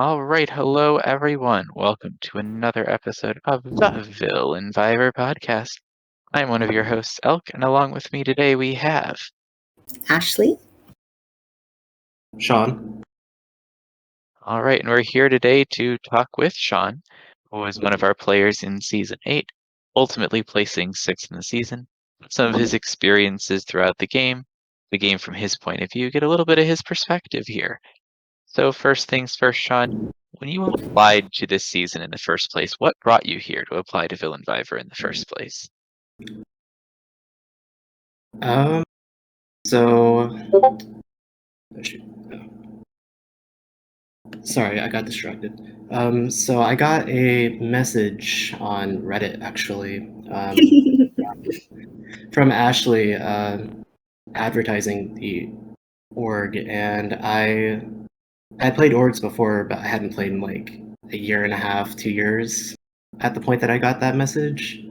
All right, hello everyone. Welcome to another episode of the VillainVivor podcast. I'm one of your hosts, Elk, and along with me today we have. Ashley? Sean. All right, and we're here today to talk with Sean, who was one of our players in Season 8, ultimately placing 6th in the season. Some of his experiences throughout the game from his point of view, get a little bit of his perspective here. So first things first, Sean, when you applied to this season in the first place, what brought you here to apply to VillainVivor in the first place? So sorry, I got distracted. So I got a message on Reddit actually, from Ashley, advertising the org, and I played orgs before, but I hadn't played in like a year and a half, 2 years at the point that I got that message.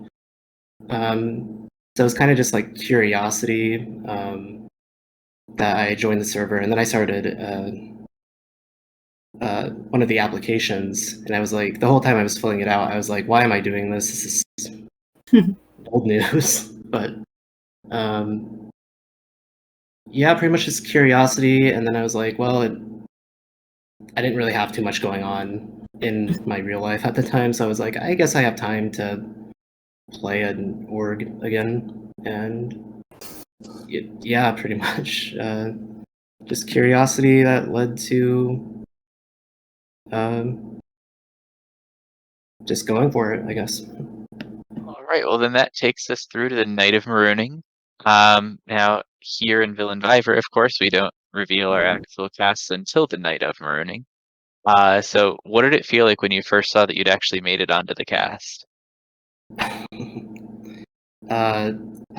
So it was kind of just like curiosity, that I joined the server, and then I started one of the applications, and I was like, the whole time I was filling it out, I was like, why am I doing this? This is old news. But yeah, pretty much just curiosity, and then I was like, well, I didn't really have too much going on in my real life at the time, so I was like, I guess I have time to play an org again, and yeah, pretty much just curiosity that led to just going for it, I guess. All right, well then that takes us through to the Night of Marooning. Now here in VillainVivor, of course, we don't reveal our actual casts until the Night of Marooning. So what did it feel like when you first saw that you'd actually made it onto the cast? I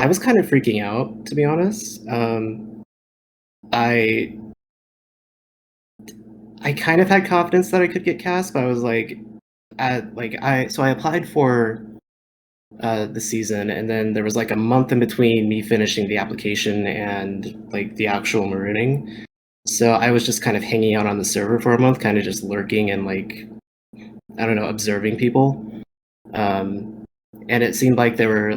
was kind of freaking out, to be honest. I kind of had confidence that I could get cast, but I was like, I applied for the season, and then there was like a month in between me finishing the application and like the actual marooning. So I was just kind of hanging out on the server for a month, kind of just lurking and like, I don't know, observing people. And it seemed like there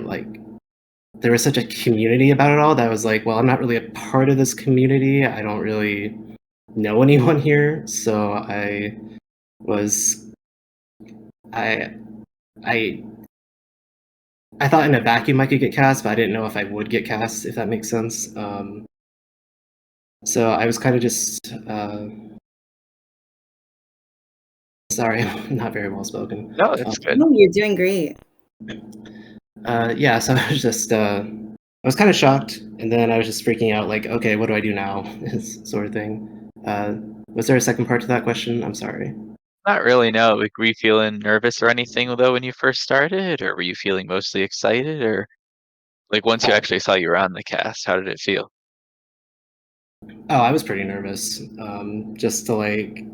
was such a community about it all that I was like, well, I'm not really a part of this community. I don't really know anyone here, so I I thought in a vacuum I could get cast, but I didn't know if I would get cast, if that makes sense. So I was kind of just sorry, I'm not very well spoken. No, that's good. No, you're doing great. Yeah, so I was just I was kind of shocked, and then I was just freaking out, like, okay, what do I do now? Sort of thing. Was there a second part to that question? I'm sorry. Not really, no. Like, were you feeling nervous or anything though when you first started, or were you feeling mostly excited, or like once you actually saw you were on the cast, how did it feel? Oh, I was pretty nervous, just to like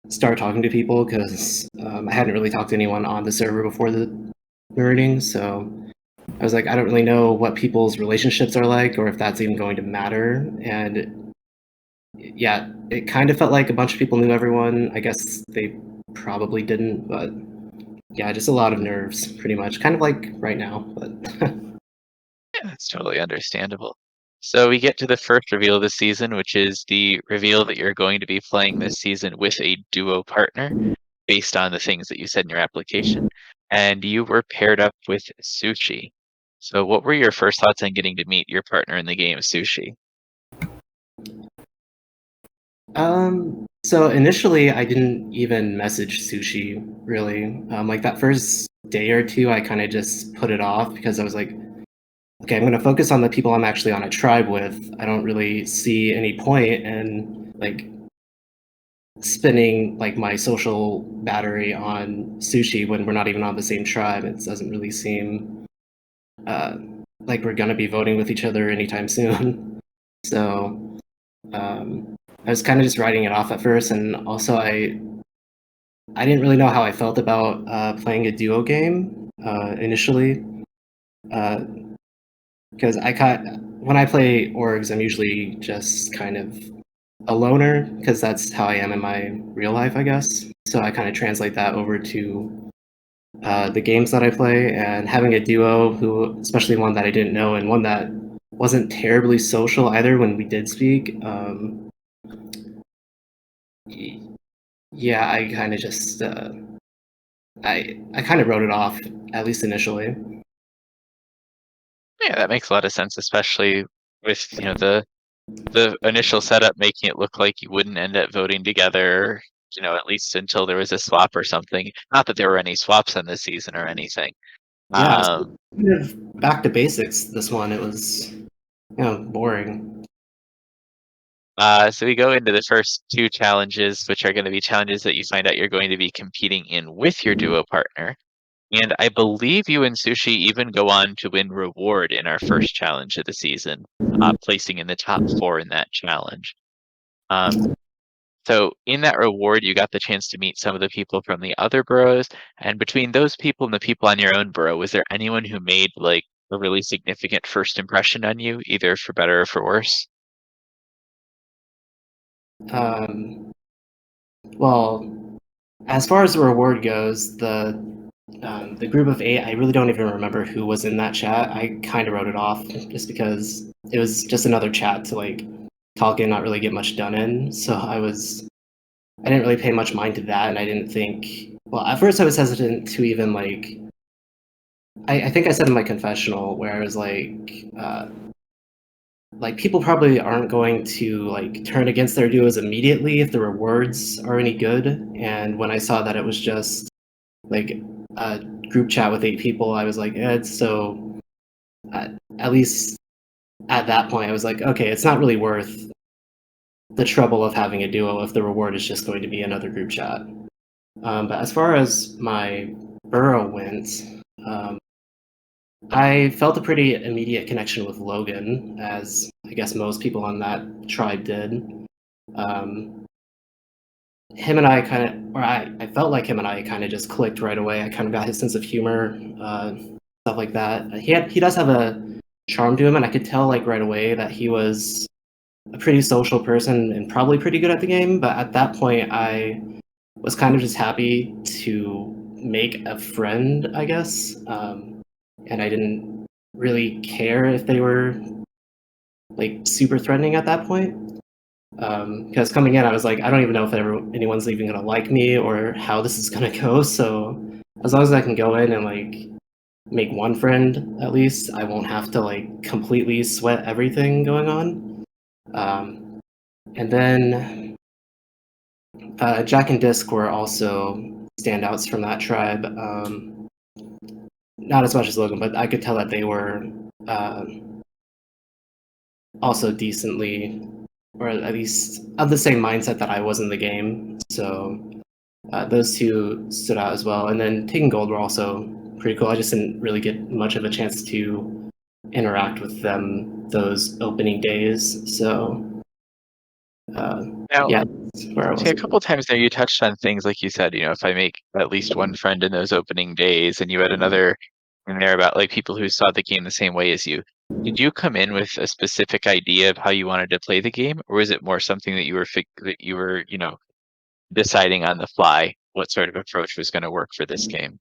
start talking to people because I hadn't really talked to anyone on the server before the marooning, so I was like, I don't really know what people's relationships are like or if that's even going to matter. And yeah, it kind of felt like a bunch of people knew everyone. I guess they probably didn't, but yeah, just a lot of nerves, pretty much. Kind of like right now, but Yeah, that's totally understandable. So we get to the first reveal of the season, which is the reveal that you're going to be playing this season with a duo partner based on the things that you said in your application. And you were paired up with Sushi. So what were your first thoughts on getting to meet your partner in the game, Sushi? So initially I didn't even message Sushi really. Like that first day or two, I kind of just put it off because I was like, okay, I'm going to focus on the people I'm actually on a tribe with. I don't really see any point in like spending like my social battery on Sushi when we're not even on the same tribe. It doesn't really seem uh, like we're going to be voting with each other anytime soon. So I was kind of just writing it off at first, and also I didn't really know how I felt about playing a duo game initially, because when I play orgs, I'm usually just kind of a loner because that's how I am in my real life, I guess. So I kind of translate that over to the games that I play, and having a duo who, especially one that I didn't know and one that wasn't terribly social either when we did speak. Yeah, I kind of just I kind of wrote it off, at least initially. Yeah, that makes a lot of sense, especially with, the initial setup making it look like you wouldn't end up voting together, at least until there was a swap or something. Not that there were any swaps on this season or anything. Yeah, Um, so kind of back to basics. This one, it was boring. so we go into the first two challenges, which are going to be challenges that you find out you're going to be competing in with your duo partner. And I believe you and Sushi even go on to win reward in our first challenge of the season, placing in the top 4 in that challenge. Um, So in that reward, you got the chance to meet some of the people from the other boroughs, and between those people and the people on your own borough, was there anyone who made like a really significant first impression on you, either for better or for worse? Um, well, as far as the reward goes, the group of 8, I really don't even remember who was in that chat. I kind of wrote it off just because it was just another chat to like talk and not really get much done in. So I didn't really pay much mind to that, and I didn't think. Well, at first I was hesitant to even like. I think I said in my confessional where I was like people probably aren't going to like turn against their duos immediately if the rewards are any good. And when I saw that it was just like a group chat with 8 people, I was like, so at least at that point, I was like, okay, it's not really worth the trouble of having a duo if the reward is just going to be another group chat. But as far as my borough went, um, I felt a pretty immediate connection with Logan, as I guess most people on that tribe did. Um, him and I kind of, or I felt like him and I kind of just clicked right away. I kind of got his sense of humor, stuff like that. He does have a charm to him, and I could tell like right away that he was a pretty social person and probably pretty good at the game. But at that point, I was kind of just happy to make a friend, I guess. And I didn't really care if they were like super threatening at that point. Because coming in, I was like, I don't even know if anyone's even gonna like me or how this is gonna go. So as long as I can go in and like make one friend at least, I won't have to like completely sweat everything going on. And then Jack and Disc were also standouts from that tribe. Not as much as Logan, but I could tell that they were uh, also decently, or at least of the same mindset that I was in the game. So those two stood out as well. And then Tig and Gold were also pretty cool. I just didn't really get much of a chance to interact with them those opening days. So Now, yeah, that's where I see, was. a couple times there you touched on things like you said, if I make at least one friend in those opening days, and you had another in there about like people who saw the game the same way as you. Did you come in with a specific idea of how you wanted to play the game, or was it more something that you were, deciding on the fly what sort of approach was going to work for this game?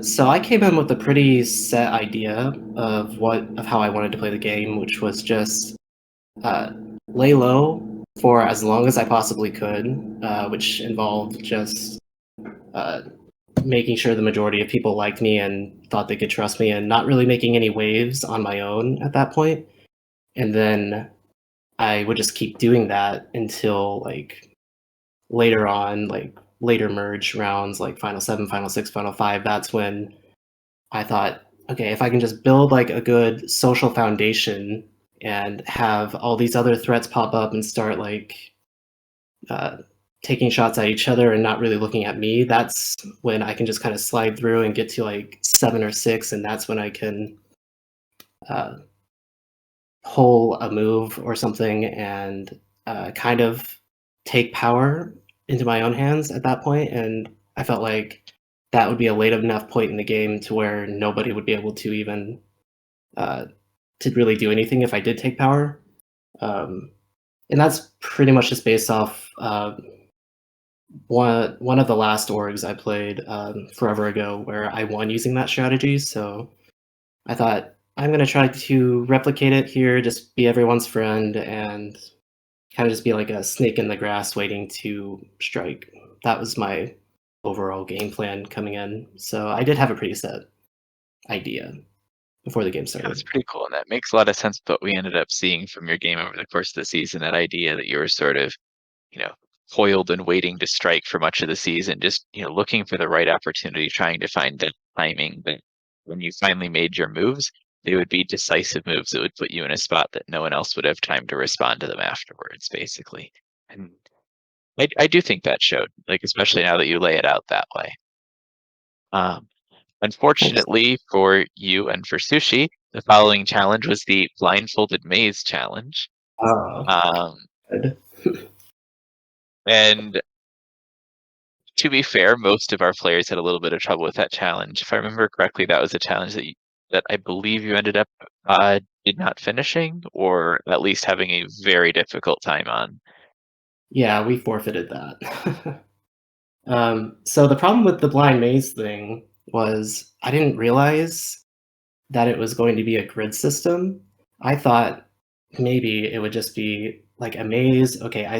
So I came in with a pretty set idea of how I wanted to play the game, which was just uh, lay low for as long as I possibly could, which involved just uh, making sure the majority of people liked me and thought they could trust me, and not really making any waves on my own at that point. And then I would just keep doing that until like later on, like later merge rounds, like Final 7, Final 6, Final 5. That's when I thought, okay, if I can just build like a good social foundation and have all these other threats pop up and start like uh, taking shots at each other and not really looking at me, that's when I can just kind of slide through and get to like 7 or 6, and that's when I can uh, pull a move or something and kind of take power into my own hands at that point. And I felt like that would be a late enough point in the game to where nobody would be able to even uh, to really do anything if I did take power. and that's pretty much just based off one of the last orgs I played forever ago, where I won using that strategy. So I thought I'm gonna try to replicate it here, just be everyone's friend, and kind of just be like a snake in the grass waiting to strike. That was my overall game plan coming in. So I did have a pretty set idea before the game Yeah, that's started. pretty cool, and that makes a lot of sense with what we ended up seeing from your game over the course of the season, that idea that you were sort of, you know, coiled and waiting to strike for much of the season, just, looking for the right opportunity, trying to find the timing that when you finally made your moves, they would be decisive moves that would put you in a spot that no one else would have time to respond to them afterwards, basically. And I do think that showed, like, especially now that you lay it out that way. Um, Thanks. Unfortunately for you and for Sushi, the following challenge was the blindfolded maze challenge. Oh, Um, good. and to be fair, most of our players had a little bit of trouble with that challenge. If I remember correctly, that was a challenge that I believe you ended up did not finishing, or at least having a very difficult time on. Yeah, we forfeited that. So the problem with the blind maze thing was I didn't realize that it was going to be a grid system. I thought maybe it would just be like a maze. Okay, I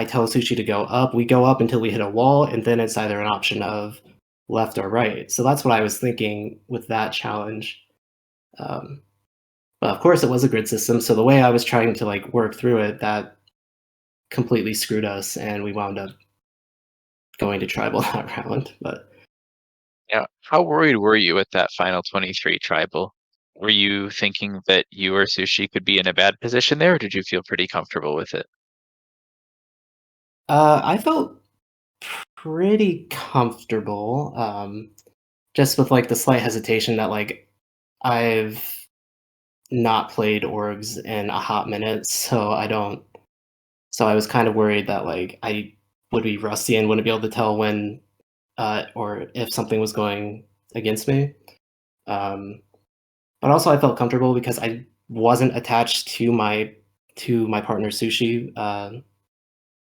tell Sushi to go up. We go up until we hit a wall, and then it's either an option of left or right. So that's what I was thinking with that challenge. Um, but of course, it was a grid system. So the way I was trying to like work through it, that completely screwed us, and we wound up going to tribal that round. But Yeah, how worried were you at that final 23 tribal? Were you thinking that you or Sushi could be in a bad position there, or did you feel pretty comfortable with it? I felt pretty comfortable, just with like the slight hesitation that like I've not played orgs in a hot minute, so I don't. So I was kind of worried that like I would be rusty and wouldn't be able to tell when or if something was going against me. Um, but also I felt comfortable because I wasn't attached to my partner Sushi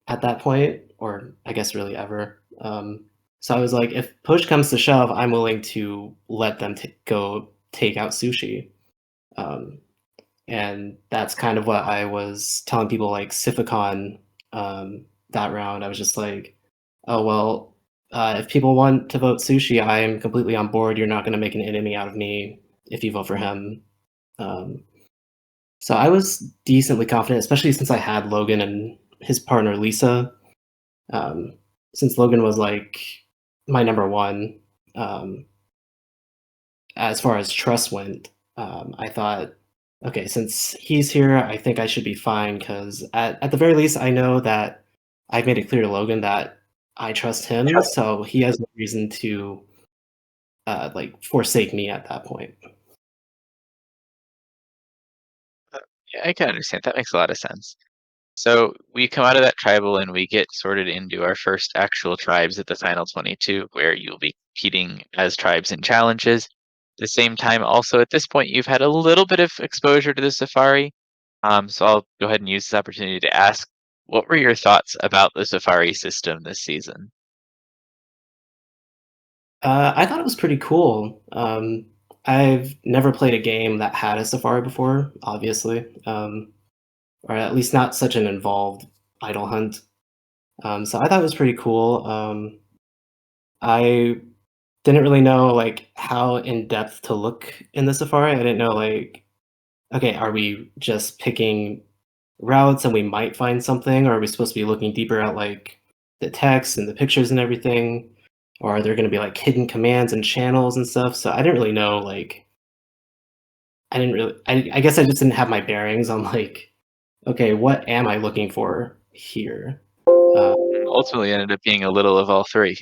at that point, or I guess really ever. So I was like, if push comes to shove, I'm willing to let them go take out Sushi. Um, and that's kind of what I was telling people like Siphicon that round. I was just like, oh well, if people want to vote Sushi, I am completely on board. You're not going to make an enemy out of me if you vote for him. Um, so I was decently confident, especially since I had Logan and his partner Lisa. Um, since Logan was like my number one, um, as far as trust went, I thought, okay, since he's here, I think I should be fine because at the very least, I know that I've made it clear to Logan that I trust him, so he has no reason to like forsake me at that point. Yeah, I can understand. That makes a lot of sense. So we come out of that tribal and we get sorted into our first actual tribes at the final 22, where you'll be competing as tribes in challenges. At the same time, also at this point, you've had a little bit of exposure to the safari. So I'll go ahead and use this opportunity to ask, what were your thoughts about the safari system this season? I thought it was pretty cool. I've never played a game that had a safari before, obviously, or at least not such an involved idle hunt. So I thought it was pretty cool. I didn't really know like how in depth to look in the safari. I didn't know like, okay, are we just picking routes and we might find something, or are we supposed to be looking deeper at like the text and the pictures and everything? Or are there going to be like hidden commands and channels and stuff? So I didn't really know like I didn't really I guess I just didn't have my bearings on like, okay, what am I looking for here? Uh, Ultimately ended up being a little of all three.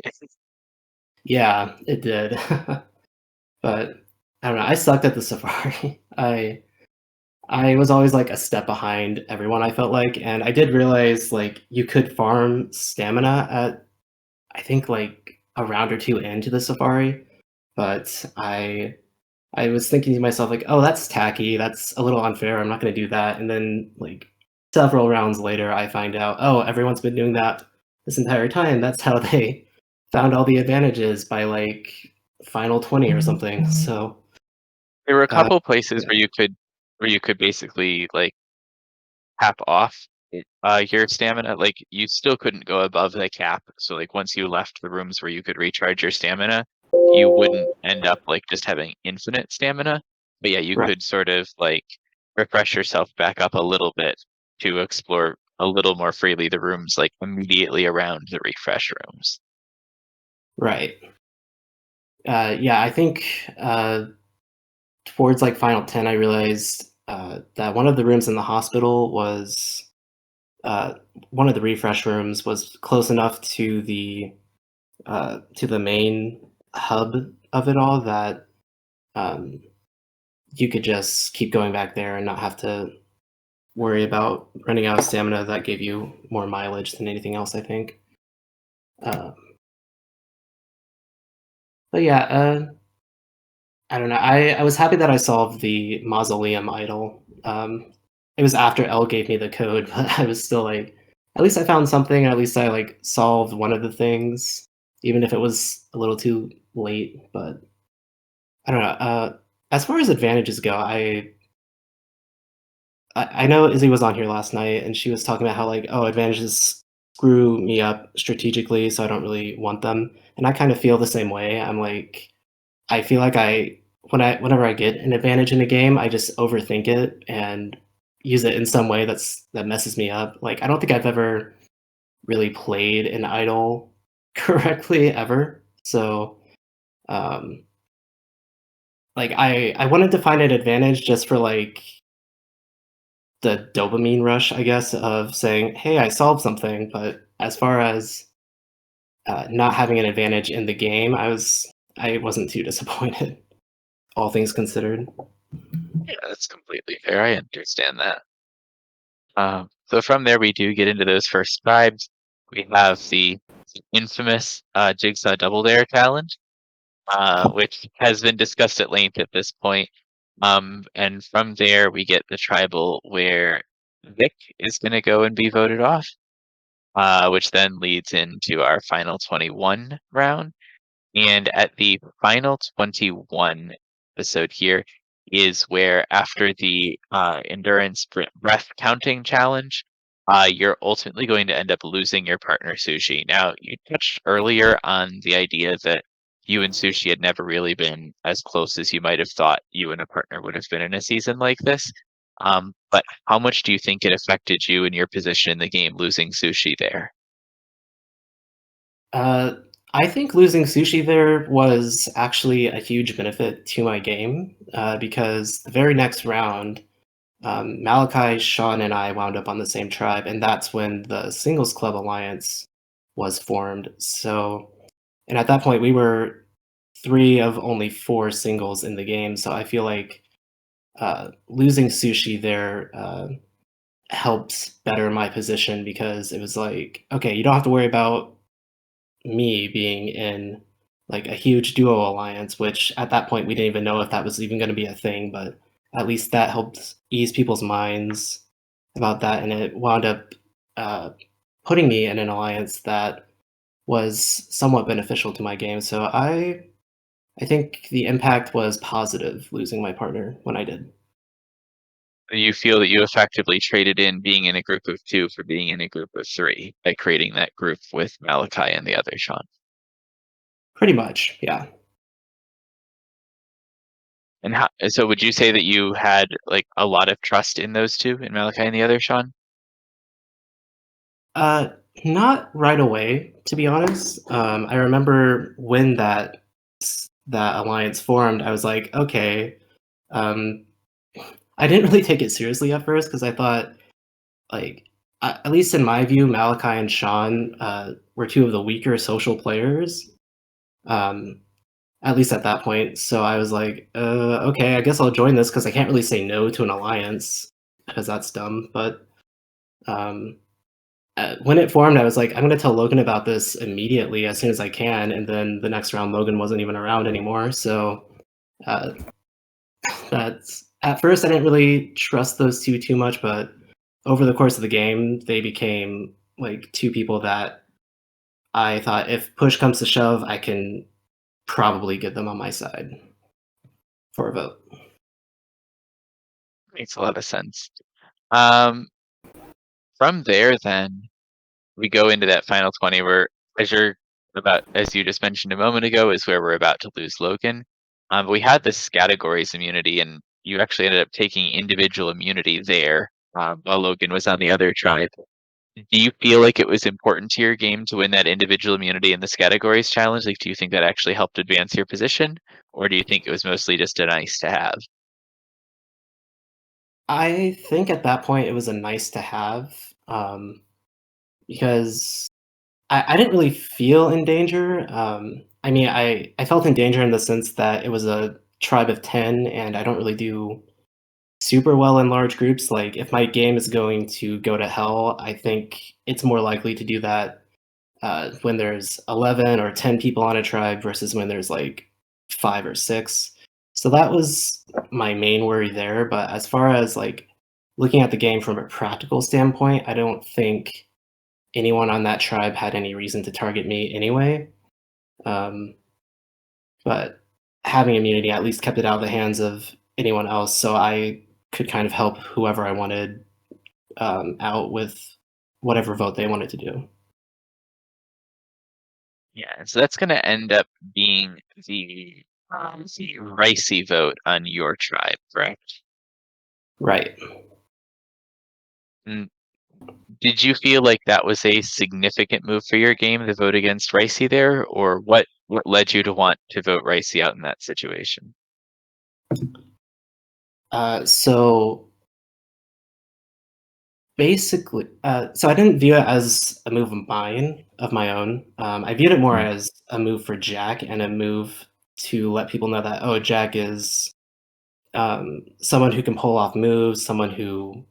yeah, it did. But I don't know, I sucked at the safari. I was always like a step behind everyone, I felt like, and I did realize like you could farm stamina at I think like a round or two into the safari, but I was thinking to myself like, "Oh, that's tacky. That's a little unfair. I'm not going to do that." And then like several rounds later, I find out, oh, everyone's been doing that this entire time. That's how they found all the advantages by like final 20 or something. So There were a uh, couple places yeah. where you could basically like cap off your stamina. Like you still couldn't go above the cap. So like once you left the rooms where you could recharge your stamina, you wouldn't end up like just having infinite stamina. But yeah, you Right. could sort of like refresh yourself back up a little bit to explore a little more freely the rooms like immediately around the refresh rooms. Right. Yeah, I think towards like final 10, I realized that one of the rooms in the hospital was uh, one of the refresh rooms was close enough to the main hub of it all that um, you could just keep going back there and not have to worry about running out of stamina. That gave you more mileage than anything else, I think. Uh, but yeah, I don't know. I was happy that I solved the mausoleum idol. It was after Elle gave me the code, but I was still like, at least I found something. At least I like solved one of the things, even if it was a little too late. But I don't know. As far as advantages go, I know Izzy was on here last night, and she was talking about how like, oh, advantages screw me up strategically, so I don't really want them. And I kind of feel the same way. I'm like, I feel like whenever I get an advantage in a game, I just overthink it and use it in some way that messes me up. Like I don't think I've ever really played an idol correctly ever. So um like I wanted to find an advantage just for like the dopamine rush, I guess, of saying, "Hey, I solved something." But as far as not having an advantage in the game, I wasn't too disappointed, all things considered. Yeah, that's completely fair. I understand that. So from there, we do get into those first vibes. We have the infamous Jigsaw Double Dare challenge, which has been discussed at length at this point. And from there, we get the tribal where Vic is going to go and be voted off, which then leads into our final 21 round. And at the final 21 episode here is where, after the endurance breath counting challenge, you're ultimately going to end up losing your partner Sushi. Now, you touched earlier on the idea that you and Sushi had never really been as close as you might have thought you and a partner would have been in a season like this. But how much do you think it affected you and your position in the game losing Sushi there? Uh, I think losing sushi there was actually a huge benefit to my game because the very next round, Malachi, Sean, and I wound up on the same tribe, and that's when the Singles Club Alliance was formed. So, and at that point, we were three of only four singles in the game. So I feel like losing sushi there helps better my position because it was like, okay, you don't have to worry about me being in like a huge duo alliance, which at that point we didn't even know if that was even going to be a thing, but at least that helped ease people's minds about that, and it wound up uh, putting me in an alliance that was somewhat beneficial to my game. So I think the impact was positive losing my partner when I did. You feel that you effectively traded in being in a group of two for being in a group of three by creating that group with Malachi and the other Sean. Pretty much, yeah. And so would you say that you had like a lot of trust in those two, in Malachi and the other Sean? Uh, Not right away, to be honest. I remember when that alliance formed, I was like, okay. Um, I didn't really take it seriously at first because I thought, like, at least in my view, Malachi and Sean were two of the weaker social players. Um, at least at that point. So I was like, okay, I guess I'll join this because I can't really say no to an alliance because that's dumb. But um, when it formed, I was like, I'm going to tell Logan about this immediately as soon as I can. And then the next round, Logan wasn't even around anymore. So uh, that's at first, I didn't really trust those two too much. But over the course of the game, they became like two people that I thought if push comes to shove, I can probably get them on my side for a vote. Makes a lot of sense. Um, from there, then we go into that final 20 where, as you just mentioned a moment ago, is where we're about to lose Logan. We had this categories immunity, and you actually ended up taking individual immunity there, while Logan was on the other tribe. Do you feel like it was important to your game to win that individual immunity in this categories challenge? Like, do you think that actually helped advance your position, or do you think it was mostly just a nice to have? I think at that point it was a nice to have, because I didn't really feel in danger. I mean, I felt in danger in the sense that it was a tribe of 10, and I don't really do super well in large groups. Like, if my game is going to go to hell, I think it's more likely to do that when there's 11 or 10 people on a tribe versus when there's like 5 or 6. So that was my main worry there. But as far as like looking at the game from a practical standpoint, I don't think anyone on that tribe had any reason to target me anyway. Um, but having immunity at least kept it out of the hands of anyone else, so I could kind of help whoever I wanted out with whatever vote they wanted to do. Yeah, and so that's going to end up being the Ricey vote on your tribe, correct? Right. And did you feel like that was a significant move for your game, the vote against Ricey there, or what led you to want to vote Ricey out in that situation? So basically, so I didn't view it as a move of my own. I viewed it more Mm. as a move for Jack and a move to let people know that, oh, Jack is someone who can pull off moves, someone who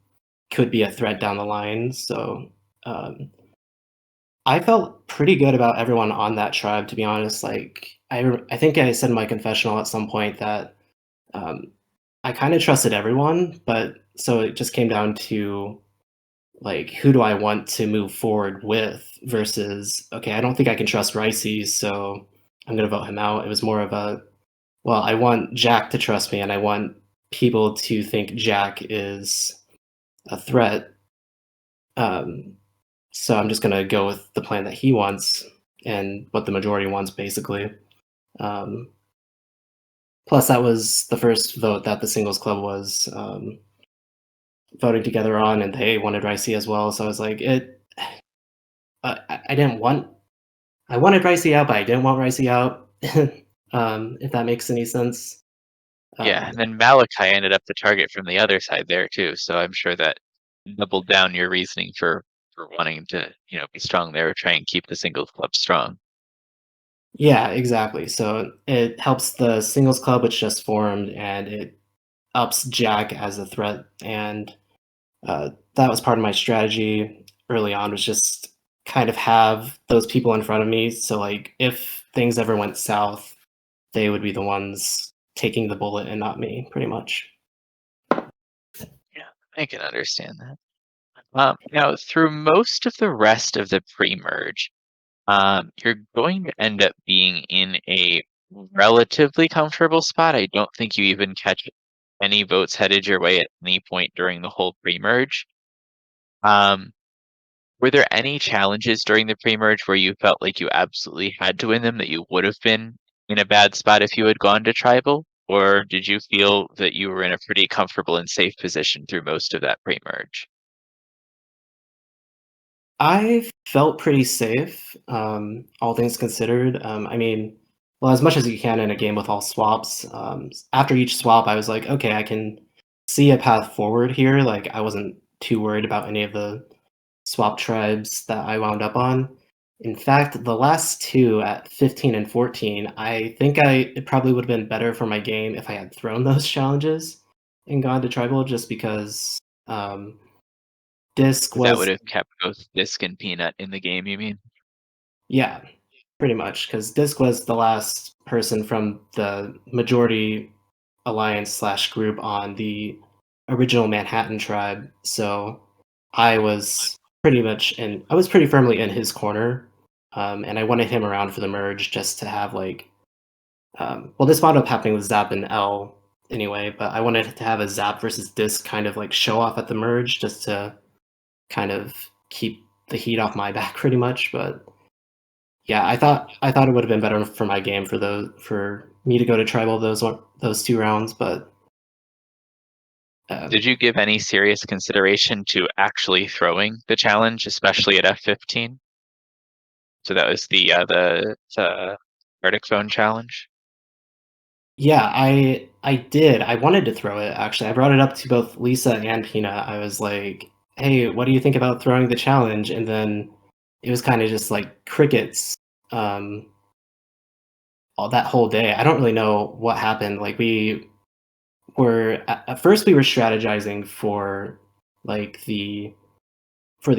could be a threat down the line. So um, I felt pretty good about everyone on that tribe, to be honest. Like I think I said in my confessional at some point that um, I kind of trusted everyone, but so it just came down to like who do I want to move forward with versus okay, I don't think I can trust Ricey, so I'm gonna vote him out. It was more of a well, I want Jack to trust me, and I want people to think Jack is a threat. Um, so I'm just gonna go with the plan that he wants and what the majority wants, basically. Um, plus, that was the first vote that the singles club was voting together on, and they wanted Ricey as well. So I was like, it. I didn't want. I wanted Ricey out, but I didn't want Ricey out. If that makes any sense. Yeah, Um, and then Malachi ended up the target from the other side there too, so I'm sure that doubled down your reasoning for wanting to, be strong there, try and keep the singles club strong. yeah, exactly. So it helps the singles club, which just formed, and it ups Jack as a threat. And that was part of my strategy early on, was just kind of have those people in front of me. So like if things ever went south, they would be the ones taking the bullet and not me, pretty much. Yeah, I can understand that. Now, through most of the rest of the pre-merge, you're going to end up being in a relatively comfortable spot. I don't think you even catch any votes headed your way at any point during the whole pre-merge. Um, were there any challenges during the pre-merge where you felt like you absolutely had to win them, that you would have been in a bad spot if you had gone to tribal? Or did you feel that you were in a pretty comfortable and safe position through most of that pre-merge? I felt pretty safe, all things considered. I mean, well, as much as you can in a game with all swaps. After each swap, I was like, okay, I can see a path forward here. Like, I wasn't too worried about any of the swap tribes that I wound up on. In fact, the last two at 15 and 14, I think it probably would have been better for my game if I had thrown those challenges and gone to tribal, just because disc That would was have kept both Disc and Peanut in the game, you mean? yeah, pretty much, because Disc was the last person from the majority alliance slash group on the original Manhattan tribe. So I was pretty firmly in his corner, and I wanted him around for the merge just to have like, well, this wound up happening with Zap and L anyway, but I wanted to have a Zap versus Disc kind of like show off at the merge just to kind of keep the heat off my back pretty much. But yeah, I thought it would have been better for my game for me to go to tribal those 2 rounds, but Did you give any serious consideration to actually throwing the challenge, especially at F15? So that was the Arctic Phone challenge. yeah, I did. I wanted to throw it actually. I brought it up to both Lisa and Peanut. I was like, "Hey, what do you think about throwing the challenge?" And then it was kind of just like crickets all that whole day. I don't really know what happened. Like we were at first we were strategizing for like the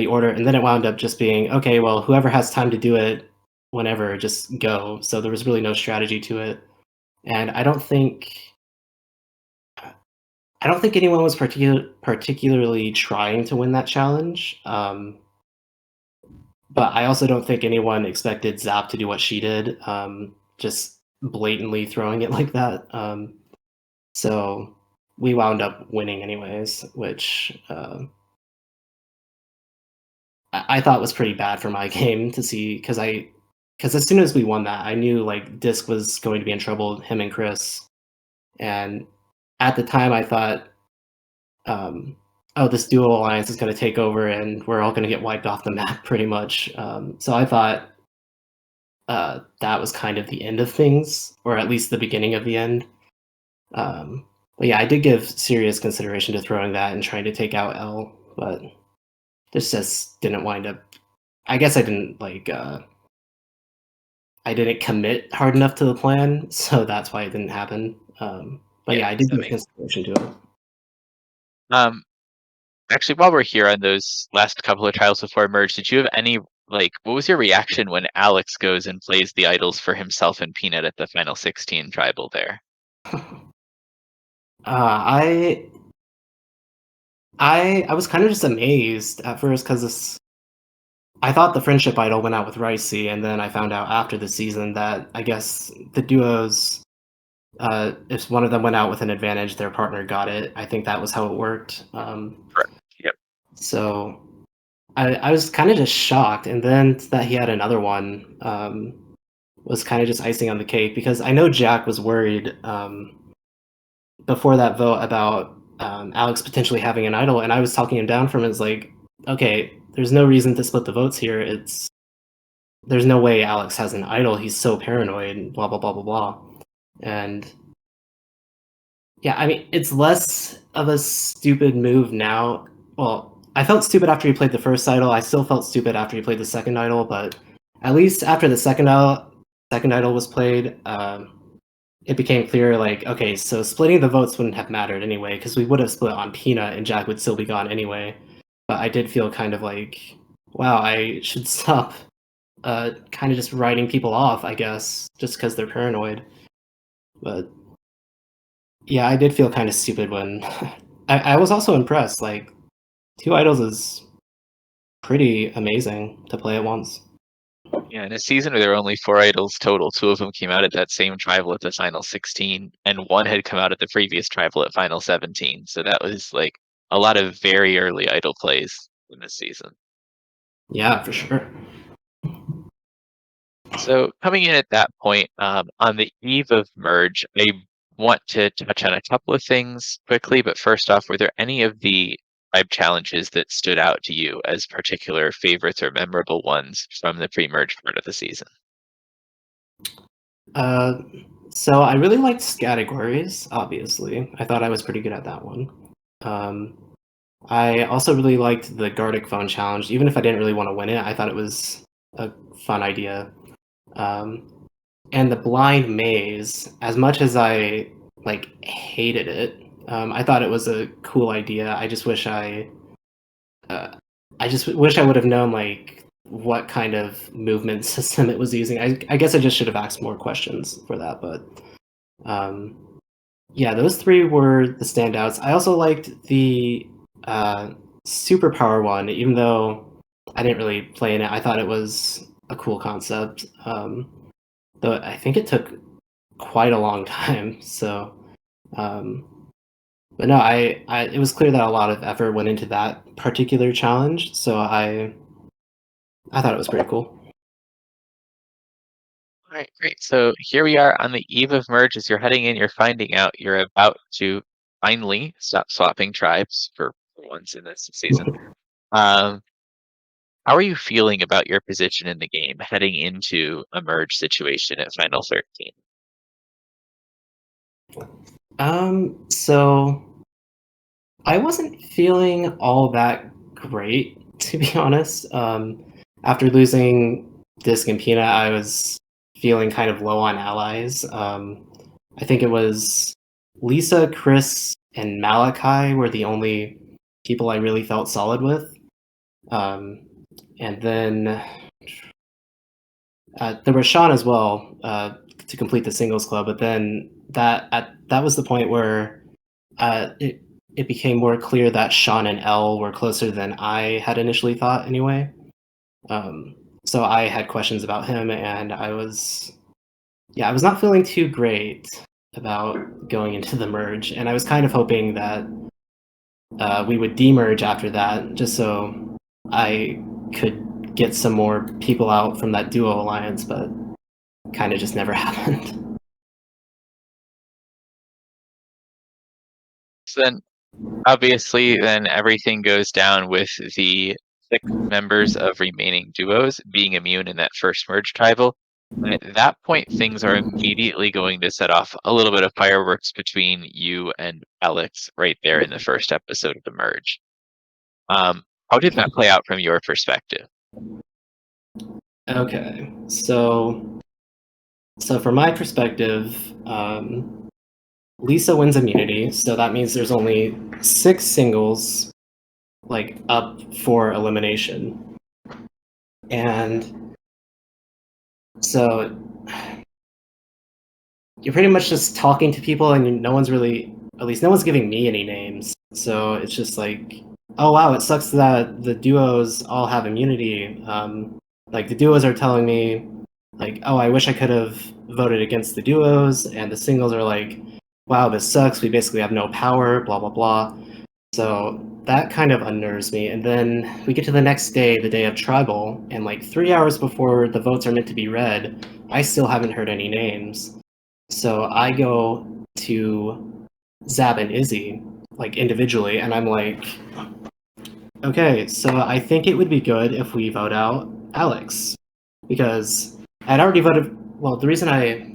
order, and then it wound up just being okay. Well, whoever has time to do it, whenever, just go. So there was really no strategy to it, and I don't think anyone was particularly trying to win that challenge. But I also don't think anyone expected Zap to do what she did, just blatantly throwing it like that. So we wound up winning anyways, which I thought was pretty bad for my game to see because as soon as we won that, I knew like Disc was going to be in trouble, him and Chris, and at the time I thought, oh, this duo alliance is going to take over and we're all going to get wiped off the map pretty much. So I thought that was kind of the end of things, or at least the beginning of the end. But yeah, I did give serious consideration to throwing that and trying to take out L, but this just didn't wind up. I guess I didn't I didn't commit hard enough to the plan, so that's why it didn't happen. But yeah, I did that give makes consideration to it. um actually while we're here on those last couple of trials before merge, did you have any like what was your reaction when Alex goes and plays the idols for himself and Peanut at the final 16 tribal there? I I was kind of just amazed at first because I thought the friendship idol went out with Ricey, and then I found out after the season that I guess the duos, if one of them went out with an advantage, their partner got it. I think that was how it worked. Correct. Yep. So I was kind of just shocked, and then that he had another one was kind of just icing on the cake because I know Jack was worried before that vote about Alex potentially having an idol, and I was talking him down from it. It's like, okay, there's no reason to split the votes here. There's no way Alex has an idol. He's so paranoid, blah blah blah blah blah. And yeah, I mean, it's less of a stupid move now. Well, I felt stupid after he played the first idol. I still felt stupid after he played the second idol, but at least after the second idol was played, it became clear like, okay, so splitting the votes wouldn't have mattered anyway, because we would have split on Peanut and Jack would still be gone anyway. But I did feel kind of like, wow, I should stop kind of just writing people off, I guess, just because they're paranoid. But yeah, I did feel kind of stupid when I was also impressed. Like, 2 idols is pretty amazing to play at once. Yeah, in a season where there were only 4 idols total, 2 of them came out at that same tribal at the final 16, and 1 had come out at the previous tribal at final 17. So that was like a lot of very early idol plays in this season. Yeah, for sure. So coming in at that point, on the eve of merge, I want to touch on a couple of things quickly. But first off, were there any of the tribe challenges that stood out to you as particular favorites or memorable ones from the pre-merge part of the season? Uh, so I really liked categories, obviously. I thought I was pretty good at that one. Um, I also really liked the Gardic phone challenge. Even if I didn't really want to win it, I thought it was a fun idea. And the blind maze, as much as I like hated it, I thought it was a cool idea. Uh, I just wish I would have known like what kind of movement system it was using. I guess I just should have asked more questions for that, but um, yeah, those 3 were the standouts. I also liked the superpower one, even though I didn't really play in it. I thought it was a cool concept. Though I think it took quite a long time. So, but no, it was clear that a lot of effort went into that particular challenge. So I thought it was pretty cool. All right, great. So here we are on the eve of merge. As you're heading in, you're finding out you're about to finally stop swapping tribes for once in this season. Um, how are you feeling about your position in the game heading into a merge situation at Final 13? So I wasn't feeling all that great, to be honest. After losing Disc and Peanut, I was feeling kind of low on allies. I think it was Lisa, Chris, and Malachi were the only people I really felt solid with. And then there was Sean as well to complete the singles club, but then that was the point where it became more clear that Sean and Elle were closer than I had initially thought. Anyway, so I had questions about him, and I was not feeling too great about going into the merge, and I was kind of hoping that we would demerge after that, just so I could get some more people out from that duo alliance, but kind of just never happened. So then, obviously, then everything goes down with the 6 members of remaining duos being immune in that first merge tribal. And at that point, things are immediately going to set off a little bit of fireworks between you and Alex right there in the first episode of the merge. How did that play out from your perspective? Okay, so from my perspective, Lisa wins immunity, so that means there's only 6 singles like up for elimination, and so you're pretty much just talking to people, and no one's really, at least no one's giving me any names. So it's just like, oh wow, it sucks that the duos all have immunity. Like the duos are telling me, like, oh, I wish I could have voted against the duos, and the singles are like, wow, this sucks. We basically have no power. Blah blah blah. So that kind of unnerves me. And then we get to the next day, the day of tribal, and like 3 hours before the votes are meant to be read, I still haven't heard any names. So I go to Zab and Izzy, like individually, and I'm like, okay, so I think it would be good if we vote out Alex. Because I'd already voted, well, the reason I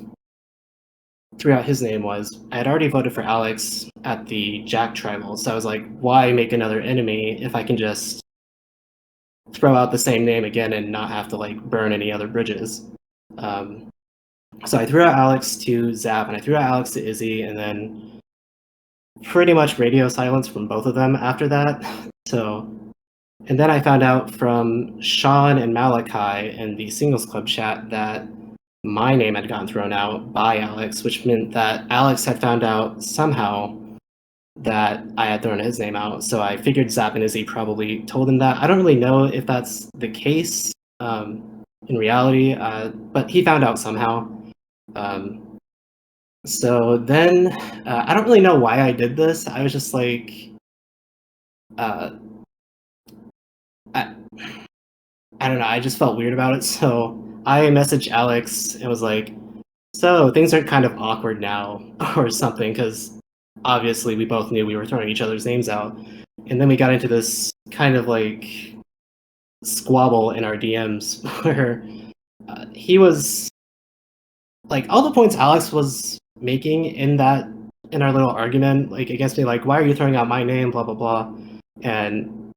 threw out his name was I had already voted for Alex at the Jack tribal. So I was like, why make another enemy if I can just throw out the same name again and not have to like burn any other bridges? So I threw out Alex to Zap, and I threw out Alex to Izzy, and then pretty much radio silence from both of them after that. So, and then I found out from Sean and Malachi in the singles club chat that my name had gotten thrown out by Alex, which meant that Alex had found out somehow that I had thrown his name out. So I figured Zap and Izzy probably told him that. I don't really know if that's the case in reality, but he found out somehow. So then I don't really know why I did this. I was just like, I don't know. I just felt weird about it. So I messaged Alex and was like, so things are kind of awkward now or something, because obviously we both knew we were throwing each other's names out. And then we got into this kind of like squabble in our DMs where he was like, all the points Alex was making in our little argument, like against me, like, why are you throwing out my name, blah blah blah. And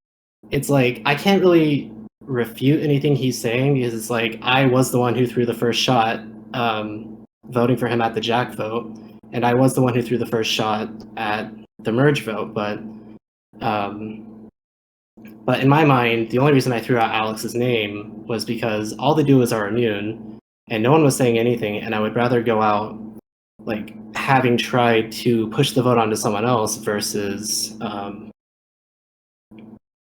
it's like I can't really refute anything he's saying, because it's like I was the one who threw the first shot, voting for him at the Jack vote, and I was the one who threw the first shot at the merge vote. But in my mind, the only reason I threw out Alex's name was because all the duos are immune, and no one was saying anything, and I would rather go out like having tried to push the vote onto someone else versus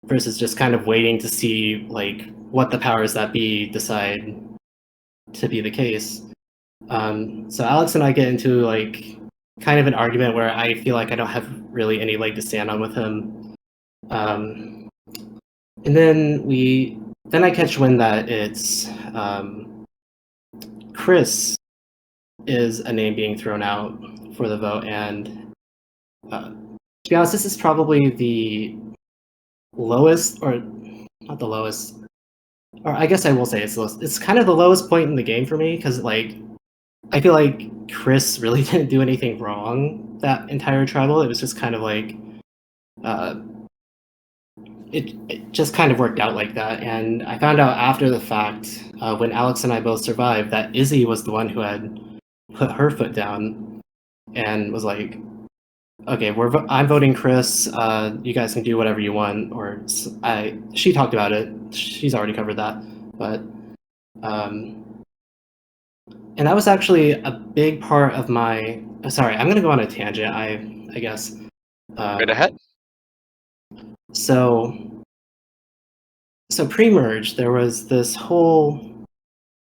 versus just kind of waiting to see like what the powers that be decide to be the case. So Alex and I get into like kind of an argument where I feel like I don't have really any leg to stand on with him. And then I catch wind that it's Chris is a name being thrown out for the vote, and to be honest, this is probably the lowest, or not the lowest, or I guess I will say it's lowest. It's kind of the lowest point in the game for me because like I feel like Chris really didn't do anything wrong that entire tribal. It was just kind of like it just kind of worked out like that. And I found out after the fact, when Alex and I both survived, that Izzy was the one who had put her foot down and was like, "Okay, I'm voting Chris. You guys can do whatever you want." She talked about it. She's already covered that, but and that was actually a big part of my. Sorry, I'm gonna go on a tangent. I guess. Right ahead. So pre-merge, there was this whole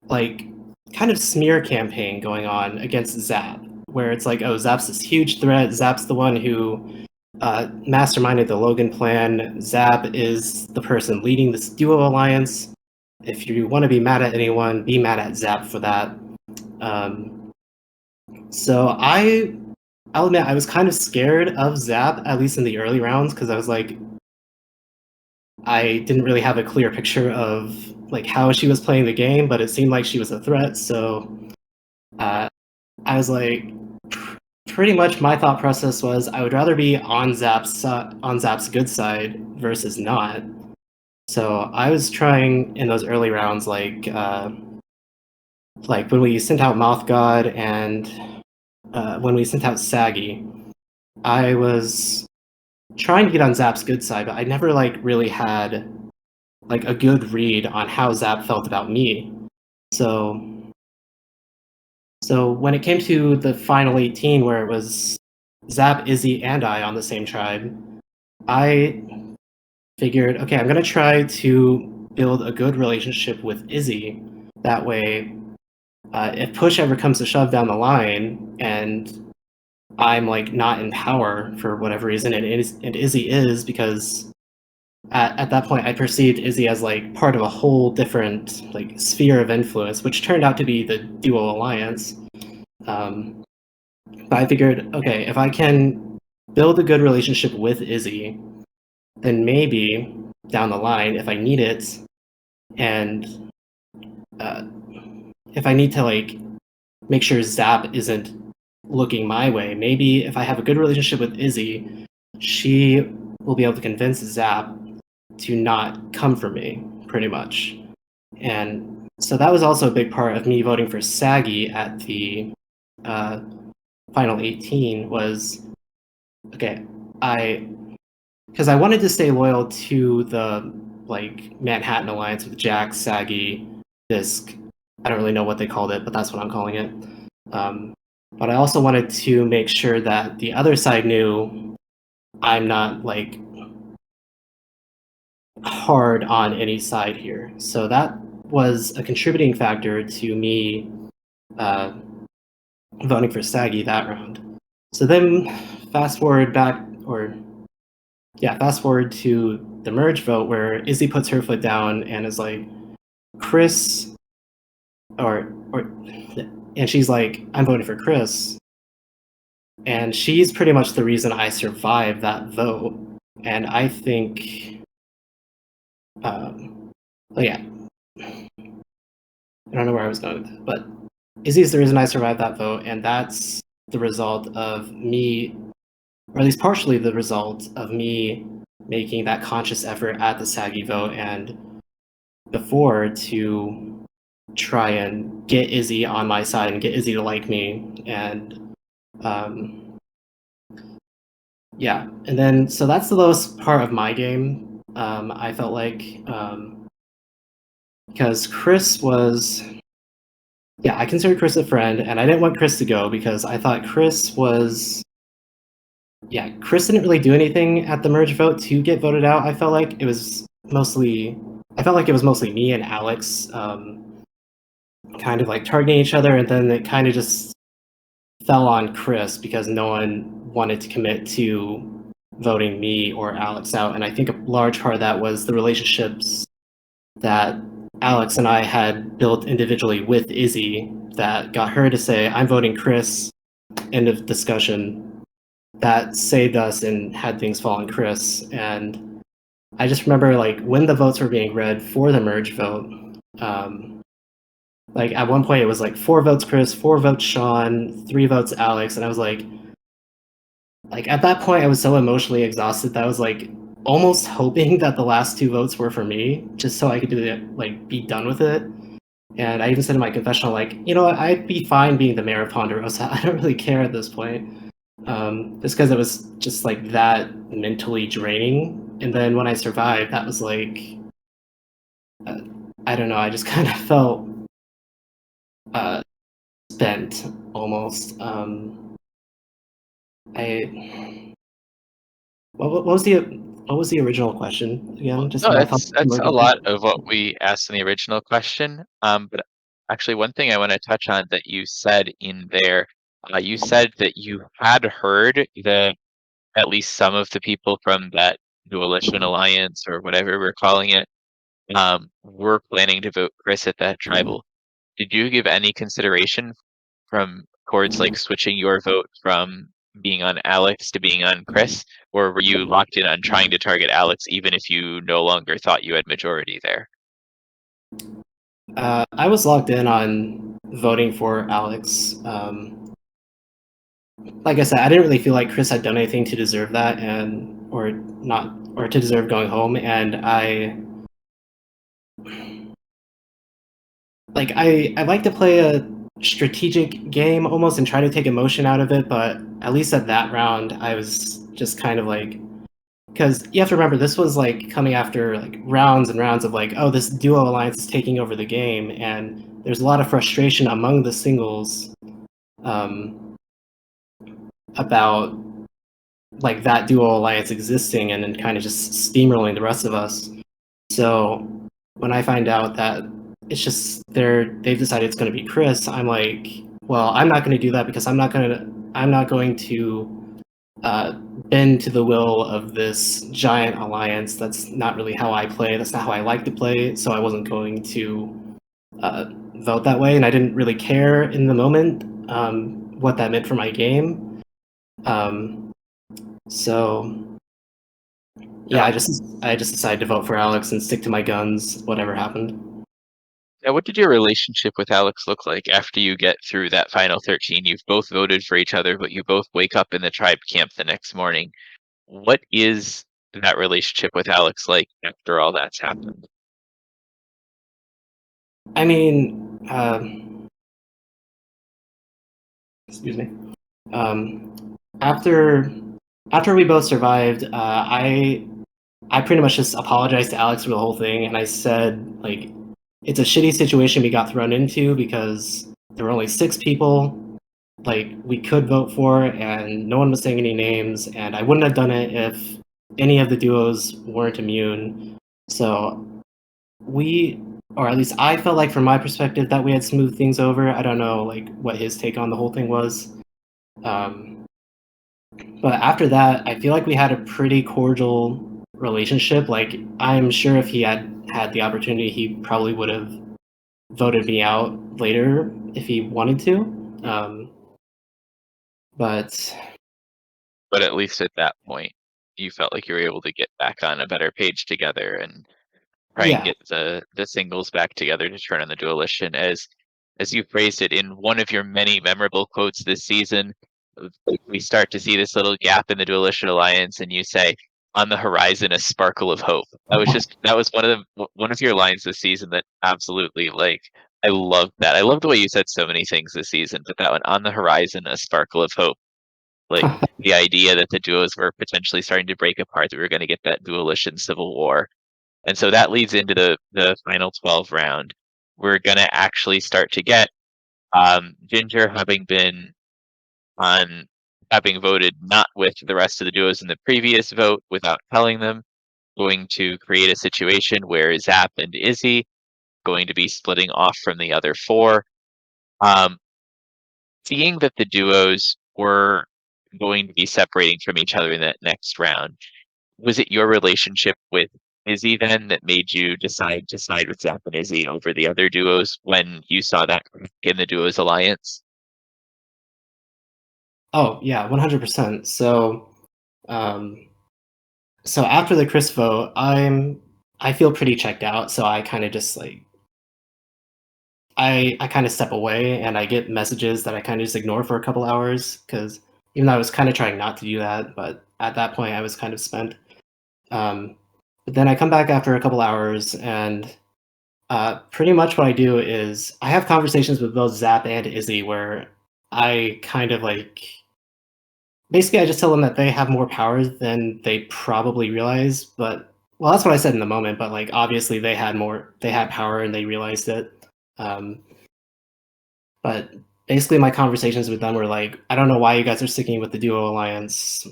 like kind of smear campaign going on against Zap, where it's like, oh, Zap's this huge threat. Zap's the one who masterminded the Logan plan. Zap is the person leading this duo alliance. If you want to be mad at anyone, be mad at Zap for that. So I'll admit I was kind of scared of Zap, at least in the early rounds, because I was like, I didn't really have a clear picture of like how she was playing the game, but it seemed like she was a threat. So I was like, pretty much my thought process was I would rather be on Zap's good side versus not. So I was trying in those early rounds, like when we sent out Mouth God and when we sent out Saggy, I was trying to get on Zap's good side, but I never like really had like a good read on how Zap felt about me. So when it came to the final 18, where it was Zap, Izzy, and I on the same tribe, I figured, okay, I'm gonna try to build a good relationship with Izzy. That way, if push ever comes to shove down the line, and I'm like not in power for whatever reason, and Izzy is, because at that point I perceived Izzy as like part of a whole different like sphere of influence, which turned out to be the duo alliance. But I figured, okay, if I can build a good relationship with Izzy, then maybe down the line, if I need it, and if I need to like make sure Zap isn't looking my way, maybe if I have a good relationship with Izzy, she will be able to convince Zap to not come for me, pretty much. And so that was also a big part of me voting for Saggy at the final 18 was, okay, because I wanted to stay loyal to the like Manhattan Alliance with Jack, Saggy, Disc. I don't really know what they called it, but that's what I'm calling it. But I also wanted to make sure that the other side knew I'm not like hard on any side here. So that was a contributing factor to me voting for Saggy that round. So then fast forward to the merge vote where Izzy puts her foot down and is like, Chris, and she's like, I'm voting for Chris. And she's pretty much the reason I survived that vote. And I think, yeah, I don't know where I was going with that, but Izzy's the reason I survived that vote, and that's the result of me, or at least partially the result of me making that conscious effort at the Saggy vote and before to try and get Izzy on my side and get Izzy to like me. And yeah, and then so that's the lowest part of my game. I felt like because Chris was, yeah, I considered Chris a friend, and I didn't want Chris to go because I thought Chris was yeah, Chris didn't really do anything at the merge vote to get voted out. I felt like it was mostly me and Alex kind of like targeting each other, and then it kind of just fell on Chris because no one wanted to commit to voting me or Alex out. And I think a large part of that was the relationships that Alex and I had built individually with Izzy that got her to say, I'm voting Chris, end of discussion. That saved us and had things fall on Chris. And I just remember like when the votes were being read for the merge vote, like at one point it was like 4 votes Chris, 4 votes Sean, 3 votes Alex, and I was like at that point I was so emotionally exhausted that I was like almost hoping that the last 2 votes were for me, just so I could do it, like be done with it. And I even said in my confessional, like, you know what, I'd be fine being the mayor of Ponderosa. I don't really care at this point. Just because it was just like that mentally draining. And then when I survived, that was like, I don't know, I just kind of felt spent almost. I what was the original question again? Just No, my thoughts. that's a lot of what we asked in the original question. But actually, one thing I want to touch on that you said in there, you said that you had heard that at least some of the people from that Dualition Alliance or whatever we're calling it, were planning to vote Chris at that tribal. Did you give any consideration towards like switching your vote from being on Alex to being on Chris, or were you locked in on trying to target Alex even if you no longer thought you had majority there? I was locked in on voting for Alex. Like I said, I didn't really feel like Chris had done anything to deserve that, and or not, or to deserve going home. And I like to play a strategic game almost and try to take emotion out of it, but at least at that round, I was just kind of like, because you have to remember this was like coming after like rounds and rounds of like, oh, this duo alliance is taking over the game, and there's a lot of frustration among the singles um, about like that duo alliance existing and then kind of just steamrolling the rest of us. So when I find out that it's just they've decided it's going to be Chris, I'm like, well, I'm not going to do that because I'm not going to bend to the will of this giant alliance. That's not really how I play. That's not how I like to play. So I wasn't going to vote that way, and I didn't really care in the moment what that meant for my game. Um, so yeah, Now, I just decided to vote for Alex and stick to my guns, whatever happened. now, what did your relationship with Alex look like after you get through that final 13? You've both voted for each other, but you both wake up in the tribe camp the next morning. What is that relationship with Alex like after all that's happened? I mean, excuse me. After we both survived, I pretty much just apologized to Alex for the whole thing, and I said like it's a shitty situation we got thrown into because there were only 6 people like we could vote for, and no one was saying any names, and I wouldn't have done it if any of the duos weren't immune. So we, or at least I felt like from my perspective that we had smoothed things over. I don't know like what his take on the whole thing was. Um, but after that, I feel like we had a pretty cordial relationship. Like I'm sure if he had had the opportunity, he probably would have voted me out later if he wanted to. But But at least at that point, you felt like you were able to get back on a better page together and try and yeah, get the singles back together to turn on the duelition as you phrased it in one of your many memorable quotes this season. We start to see this little gap in the duelition alliance, and you say, "On the horizon, a sparkle of hope." That was one of your lines this season that absolutely like I love that. I love the way you said so many things this season, but that one, "On the horizon, a sparkle of hope." Like the idea that the duos were potentially starting to break apart, that we were going to get that duelition civil war. And so that leads into the final 12 round. We're gonna actually start to get Ginger having been on having voted not with the rest of the duos in the previous vote without telling them, going to create a situation where Zap and Izzy going to be splitting off from the other four. Um, Seeing that the duos were going to be separating from each other in that next round, was it your relationship with Izzy then that made you decide to side with Zap and Izzy over the other duos when you saw that in the duos alliance? Oh yeah, 100%. Um, so after the Chris vote, I feel pretty checked out. So I kind of just like I kind of step away and I get messages that I kind of just ignore for a couple hours because even though I was kind of trying not to do that, but at that point I was kind of spent. Um, but then I come back after a couple hours and pretty much what I do is I have conversations with both Zap and Izzy where I kind of like basically I just tell them that they have more power than they probably realize. But well, that's what I said in the moment. But like obviously they had power and they realized it. Um, but basically my conversations with them were like, I don't know why you guys are sticking with the duo alliance.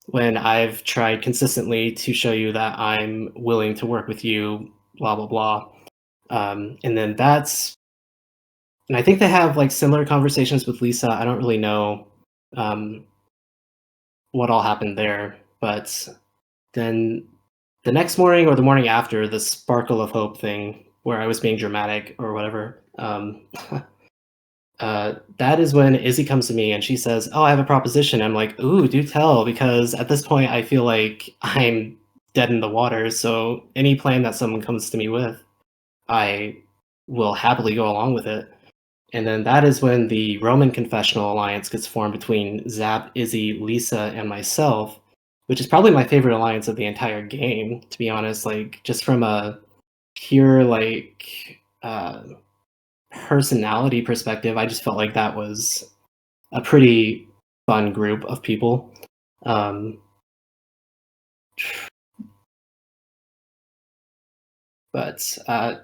When I've tried consistently to show you that I'm willing to work with you, blah blah blah. And then and I think they have like similar conversations with Lisa. I don't really know um, what all happened there, but then the next morning or the morning after, the sparkle of hope thing, where I was being dramatic or whatever. That is when Izzy comes to me and she says, "Oh, I have a proposition." I'm like, "Ooh, do tell," because at this point I feel like I'm dead in the water. So any plan that someone comes to me with, I will happily go along with it. And then that is when the Roman Confessional Alliance gets formed between Zap, Izzy, Lisa, and myself, which is probably my favorite alliance of the entire game, to be honest. Like just from a pure personality perspective, I just felt like that was a pretty fun group of people. Um, but uh,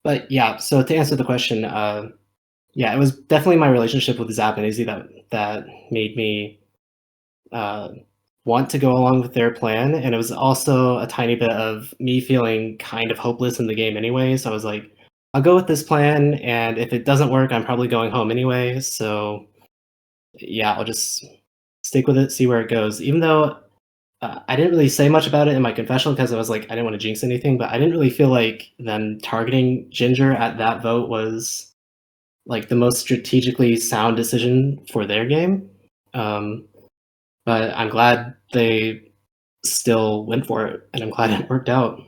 but yeah, so to answer the question, yeah, it was definitely my relationship with Zap and Izzy that made me uh, want to go along with their plan, and it was also a tiny bit of me feeling kind of hopeless in the game anyway. So I was like, I'll go with this plan, and if it doesn't work, I'm probably going home anyway. So yeah, I'll just stick with it, see where it goes. Even though I didn't really say much about it in my confessional because I was like, I didn't want to jinx anything, but I didn't really feel like them targeting Ginger at that vote was like the most strategically sound decision for their game. Um, but I'm glad they still went for it, and I'm glad it worked out.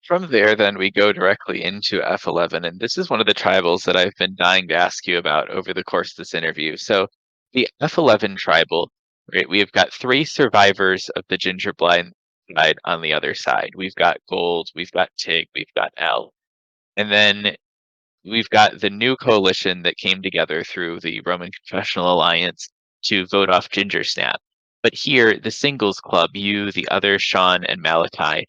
From there, then we go directly into F11, and this is one of the tribals that I've been dying to ask you about over the course of this interview. So, the F11 tribal, right? We have got three survivors of the Ginger Blind side on the other side. We've got Gold, we've got Tig, we've got L, and then we've got the new coalition that came together through the Roman Confessional Alliance to vote off Ginger Snap. But here, the singles club, you, the other Sean, and Malachi,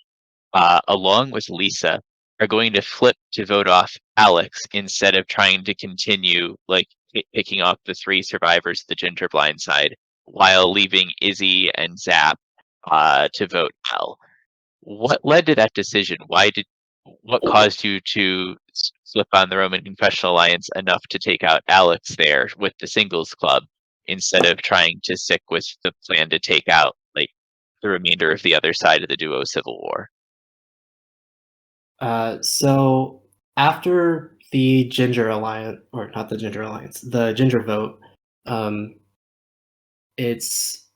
along with Lisa, are going to flip to vote off Alex instead of trying to continue like picking off the three survivors of the Ginger Blind side, while leaving Izzy and Zap to vote L. What led to that decision? What caused you to flip on the Roman Confessional Alliance enough to take out Alex there with the singles club instead of trying to stick with the plan to take out like the remainder of the other side of the duo civil war? So after the Ginger Alliance, or not the Ginger Alliance, the Ginger vote, um, it's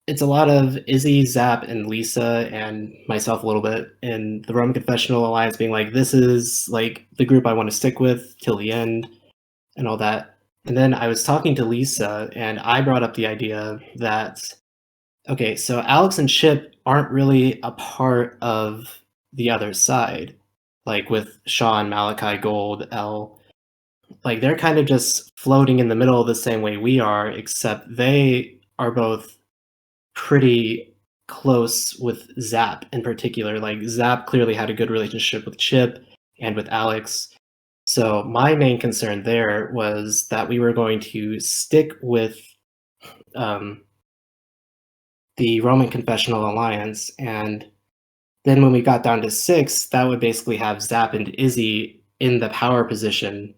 it's a lot of Izzy, Zap, and Lisa, and myself a little bit, and the Roman Confessional Alliance being like, this is like the group I want to stick with till the end, and all that. And then I was talking to Lisa, and I brought up the idea that okay, so Alex and Chip aren't really a part of the other side, like with Sean, Malachi, Gold, L. Like they're kind of just floating in the middle the same way we are, except they are both pretty close with Zap in particular. Like Zap clearly had a good relationship with Chip and with Alex, So my main concern there was that we were going to stick with the Roman Confessional Alliance, and then when we got down to 6, that would basically have Zap and Izzy in the power position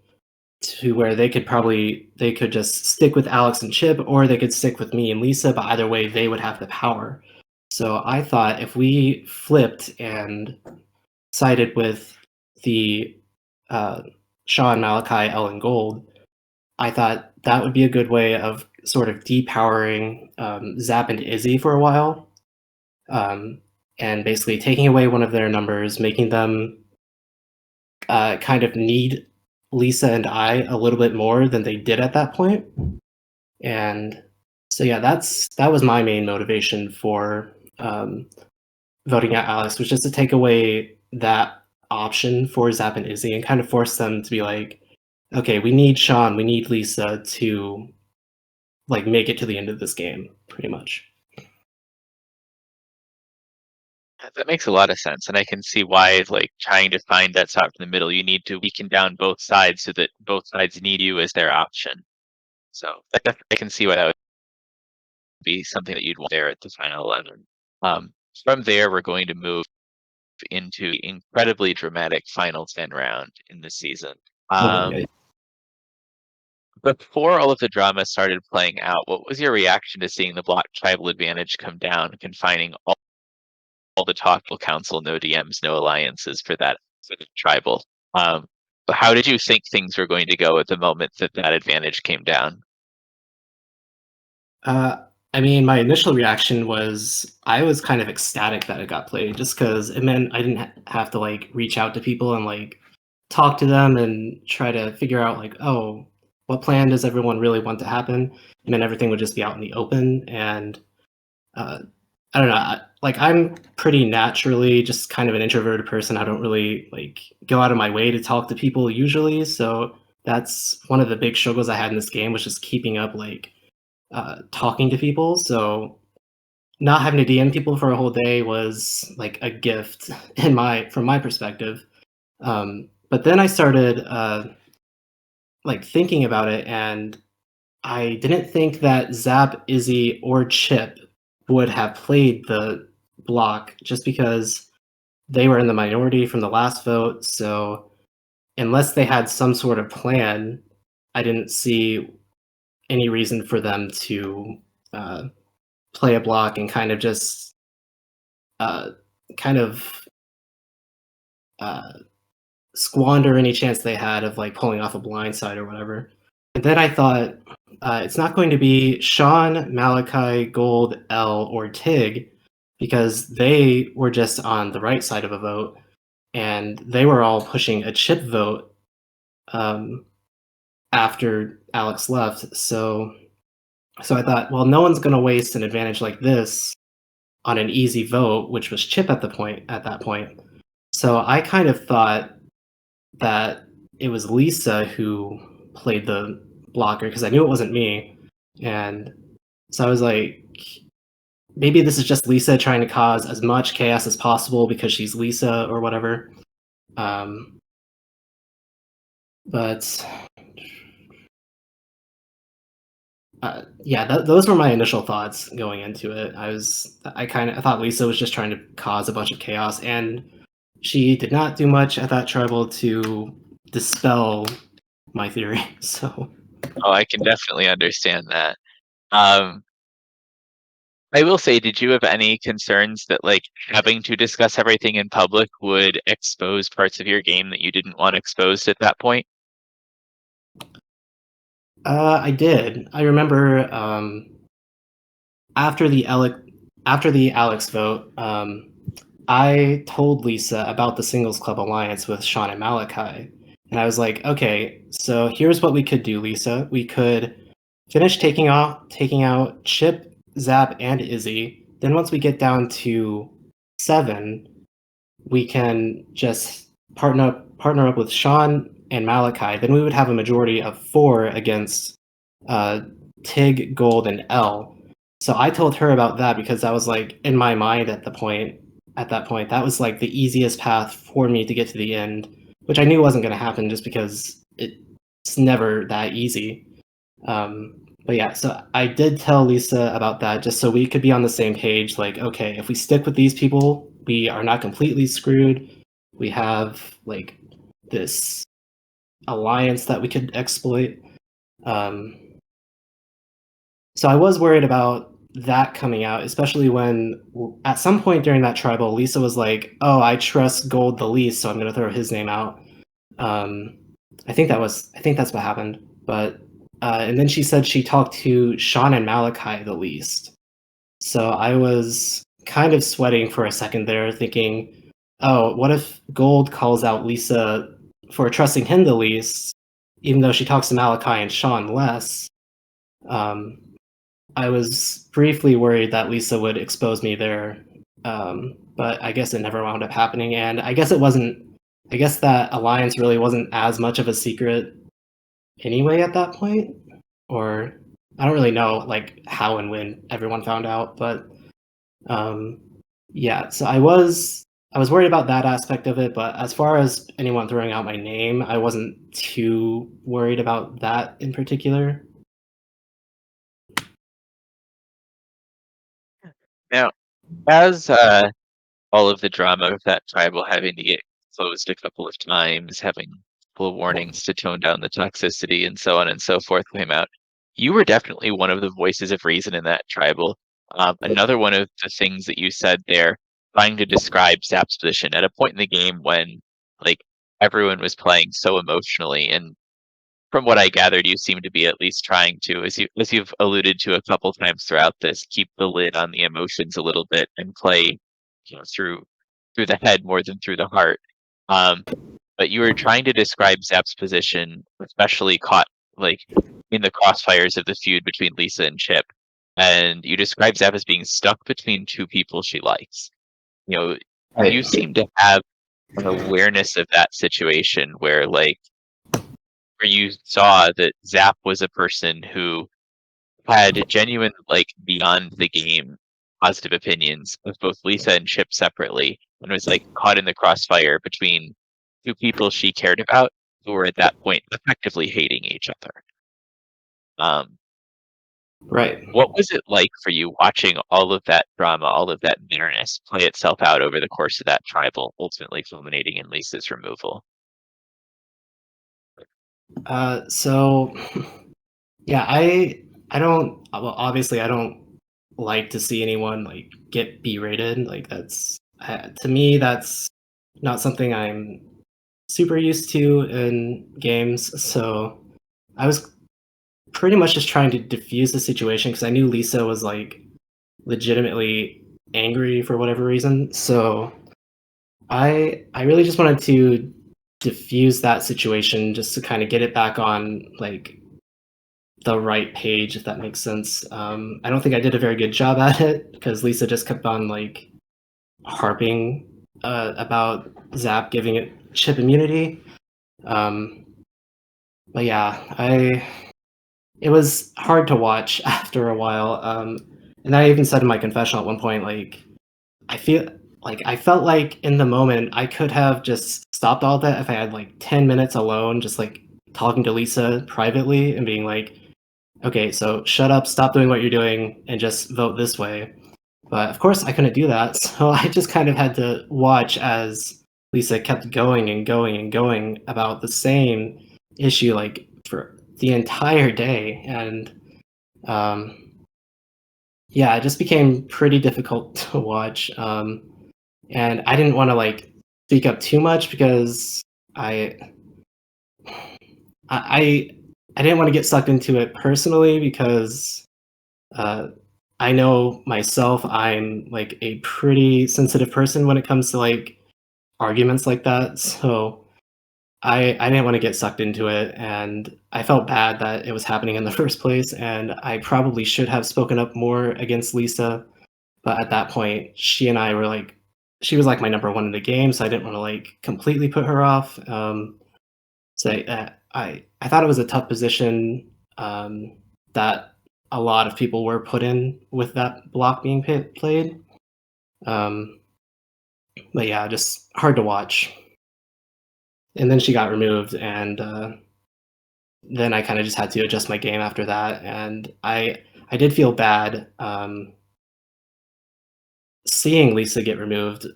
to where they could just stick with Alex and Chip, or they could stick with me and Lisa, but either way they would have the power. So I thought if we flipped and sided with the Sean, Malachi, Ellen Gold, I thought that would be a good way of sort of depowering Zap and Izzy for a while, and basically taking away one of their numbers, making them kind of need Lisa and I a little bit more than they did at that point. And so yeah, that was my main motivation for voting out Alex, was just to take away that option for Zap and Izzy and kind of force them to be like, okay, we need Sean, we need Lisa to like make it to the end of this game, pretty much. That makes a lot of sense, and I can see why, like, trying to find that spot in the middle, you need to weaken down both sides so that both sides need you as their option. So I can see why that would be something that you'd want there at the final 11. From there, we're going to move into the incredibly dramatic final 10 round in the season. Okay. Before all of the drama started playing out, what was your reaction to seeing the block tribal advantage come down, confining all the talkable council, no DMs, no alliances for the tribal? How did you think things were going to go at the moment that that advantage came down? I mean, my initial reaction was I was kind of ecstatic that it got played, just because it meant I didn't have to like reach out to people and like talk to them and try to figure out like, oh, what plan does everyone really want to happen? And then everything would just be out in the open. And I don't know, like I'm pretty naturally just kind of an introverted person. I don't really like go out of my way to talk to people usually. So that's one of the big struggles I had in this game, was just keeping up like talking to people. So not having to DM people for a whole day was like a gift from my perspective. But then I started like thinking about it, and I didn't think that Zap, Izzy, or Chip would have played the block, just because they were in the minority from the last vote. So unless they had some sort of plan, I didn't see any reason for them to play a block and kind of just uh, kind of uh, squander any chance they had of like pulling off a blind side or whatever. And then I thought it's not going to be Sean, Malachi, Gold, L, or Tig, because they were just on the right side of a vote, and they were all pushing a chip vote after Alex left. So I thought, well, no one's going to waste an advantage like this on an easy vote, which was Chip at that point. So I kind of thought that it was Lisa who played the blocker, because I knew it wasn't me. And so I was like, maybe this is just Lisa trying to cause as much chaos as possible because she's Lisa or whatever. But yeah, those were my initial thoughts going into it. I thought Lisa was just trying to cause a bunch of chaos, and she did not do much at that tribal to dispel my theory. So Oh, I can definitely understand that. Um, I will say, did you have any concerns that like having to discuss everything in public would expose parts of your game that you didn't want exposed at that point? I did. I remember after the Alex vote, I told Lisa about the Singles Club alliance with Sean and Malachi, and I was like, okay, so here's what we could do, Lisa. We could finish taking out Chip, Zap, and Izzy. Then once we get down to 7, we can just partner up with Sean and Malachi. Then we would have a majority of 4 against Tig, Gold, and L. So I told her about that because that was like in my mind at that point, that was like the easiest path for me to get to the end which I knew wasn't going to happen just because it's never that easy. But yeah, so I did tell Lisa about that just so we could be on the same page. Like, okay, if we stick with these people, we are not completely screwed. We have like this alliance that we could exploit. So I was worried about that coming out, especially when at some point during that tribal, Lisa was like, "Oh, I trust Gold the least, so I'm going to throw his name out." Um, I think that's what happened. But and then she said she talked to Sean and Malachi the least. So I was kind of sweating for a second there, thinking, "Oh, what if Gold calls out Lisa for trusting him the least, even though she talks to Malachi and Sean less?" Um, I was briefly worried that Lisa would expose me there, but I guess it never wound up happening. And I guess it wasn't. I guess that alliance really wasn't as much of a secret anyway at that point, or I don't really know like how and when everyone found out. But um, yeah, so I was worried about that aspect of it. But as far as anyone throwing out my name, I wasn't too worried about that in particular. Now, as all of the drama of that tribal having to get closed a couple of times, having full warnings to tone down the toxicity and so on and so forth came out. You were definitely one of the voices of reason in that tribal. Another one of the things that you said there, trying to describe Zap's position at a point in the game when like everyone was playing so emotionally, and from what I gathered, you seem to be at least trying to, as you've alluded to a couple times throughout this, keep the lid on the emotions a little bit and play, through the head more than through the heart. Um, but you were trying to describe Zap's position, especially caught like in the crossfires of the feud between Lisa and Chip, and you describe Zap as being stuck between two people she likes. You know, you Right. seem to have an awareness of that situation where you saw that Zap was a person who had genuine, like, beyond the game positive opinions of both Lisa and Chip separately, and was like caught in the crossfire between two people she cared about who were at that point effectively hating each other. Um, Right. what was it like for you watching all of that drama, all of that bitterness play itself out over the course of that tribal, ultimately culminating in Lisa's removal? So yeah, I don't well obviously I don't like to see anyone like get berated. Like that's to me that's not something I'm super used to in games. So I was pretty much just trying to diffuse the situation because I knew Lisa was like legitimately angry for whatever reason. So I really just wanted to diffuse that situation just to kind of get it back on like the right page, if that makes sense. I don't think I did a very good job at it because Lisa just kept on like harping about Zap giving it chip immunity. Um, but yeah, I it was hard to watch after a while. And I even said in my confessional at one point, like I feel I felt like in the moment I could have just stopped all that if I had like 10 minutes alone, just like talking to Lisa privately and being like, okay, so shut up, stop doing what you're doing, and just vote this way. But of course, I couldn't do that. So I just kind of had to watch as Lisa kept going and going and going about the same issue like for the entire day. And um, yeah, it just became pretty difficult to watch. And I didn't want to like speak up too much because I I I didn't want to get sucked into it personally because uh, I know myself I'm like a pretty sensitive person when it comes to like arguments like that. So I didn't want to get sucked into it, and I felt bad that it was happening in the first place. And I probably should have spoken up more against Lisa, but at that point, she and I were like, she was like my number one in the game, so I didn't want to like completely put her off. So I thought it was a tough position that a lot of people were put in with that block being played. Um, but yeah, just hard to watch. and then she got removed, and then I kind of just had to adjust my game after that, and I did feel bad seeing Lisa get removed,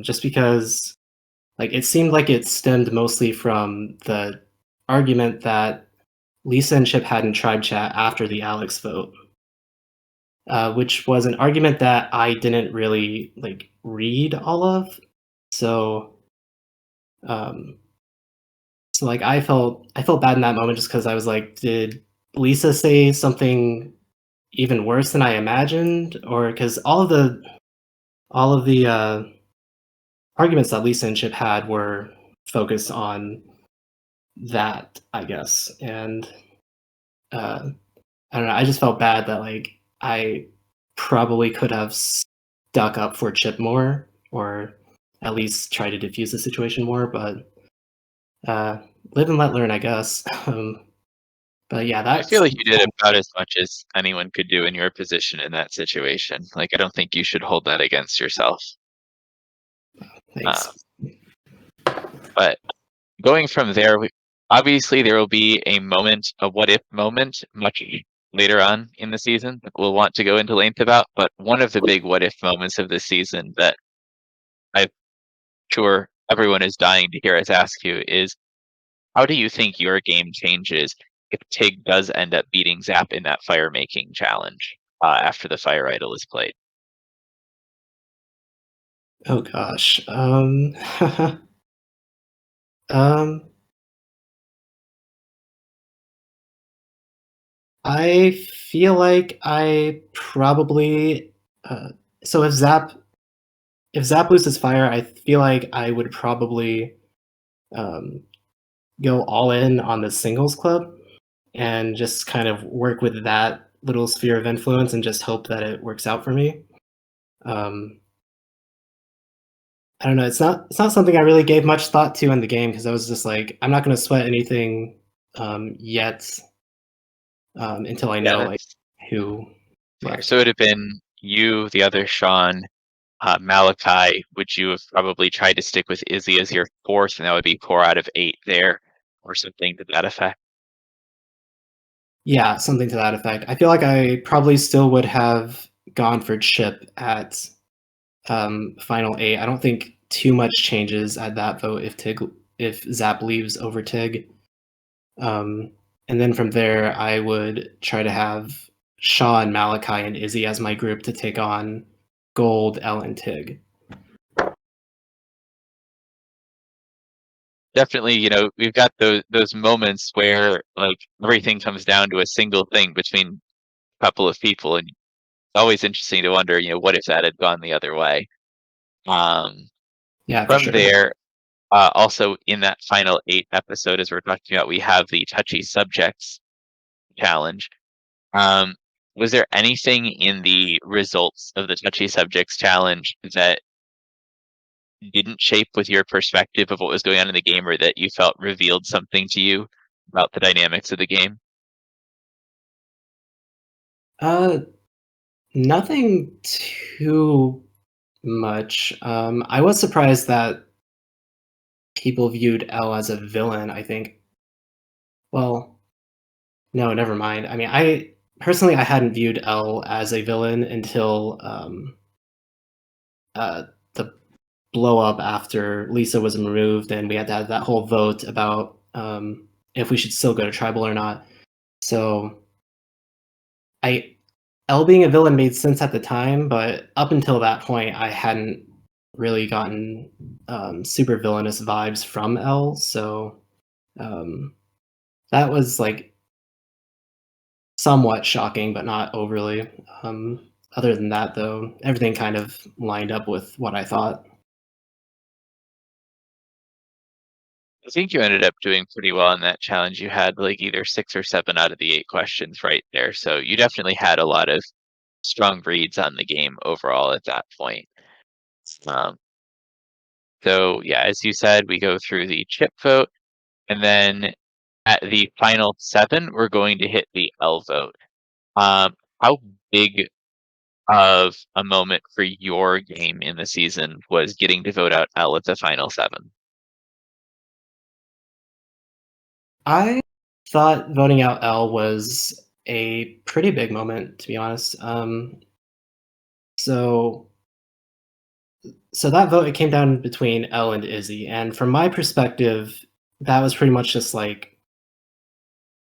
just because like it seemed like it stemmed mostly from the argument that Lisa and Chip had in Tribe Chat after the Alex vote, which was an argument that I didn't really like read all of. So, um, so like I felt bad in that moment just because I was like, did Lisa say something even worse than I imagined, or because all of the arguments that Lisa and Chip had were focused on that, I guess, and uh, I don't know. I just felt bad that like I probably could have stuck up for Chip more, or at least try to diffuse the situation more. But uh, live and let learn, I guess. But yeah, I feel that's like you did about as much as anyone could do in your position in that situation. Like, I don't think you should hold that against yourself. thanks. Um, but going from there, obviously there will be a moment, a what if moment, much later on in the season that we'll want to go into length about. But one of the big what if moments of this season that I'm sure everyone is dying to hear us ask you is, how do you think your game changes if Tig does end up beating Zap in that fire making challenge after the fire idol is played? Oh gosh. Um, I feel like I probably uh, so if Zap loses fire, I feel like I would probably um, go all in on the singles club and just kind of work with that little sphere of influence and just hope that it works out for me. Um, I don't know. It's not something I really gave much thought to in the game because I was just like, I'm not going to sweat anything yet until I Yeah, know like that's who fair. left. So it would have been you, the other Sean, Malachi. Would you have probably tried to stick with Izzy as your fourth, and that would be 4 out of 8 there, or something to that effect? Yeah, something to that effect. I feel like I probably still would have gone for Chip at final eight. I don't think too much changes at that vote if Zap leaves over Tig. Um, and then from there, I would try to have Shaw and Malachi and Izzy as my group to take on Gold, L, and Tig. Definitely, we've got those moments where like everything comes down to a single thing between a couple of people, and it's always interesting to wonder, what if that had gone the other way? Um, Yeah, for from sure. there, also in that final 8 episode, as we're talking about, we have the touchy subjects challenge. Um, was there anything in the results of the touchy subjects challenge that didn't shape with your perspective of what was going on in the game, or that you felt revealed something to you about the dynamics of the game? Uh, Nothing too much. I was surprised that people viewed L as a villain. I think. Well, no, never mind. I mean, I personally I hadn't viewed L as a villain until the blow up after Lisa was removed, and we had to have that whole vote about if we should still go to tribal or not. So I L being a villain made sense at the time, but up until that point, I hadn't really gotten super villainous vibes from L. So um, that was like somewhat shocking, but not overly. Other than that, though, everything kind of lined up with what I thought. I think you ended up doing pretty well in that challenge. You had like either 6 or 7 out of the 8 questions right there. So you definitely had a lot of strong reads on the game overall at that point. Um, so yeah, as you said, we go through the chip vote, and then at the final 7, we're going to hit the L vote. How big of a moment for your game in the season was getting to vote out L at the final 7? I thought voting out L was a pretty big moment, to be honest. So so that vote, it came down between L and Izzy, and from my perspective, that was pretty much just like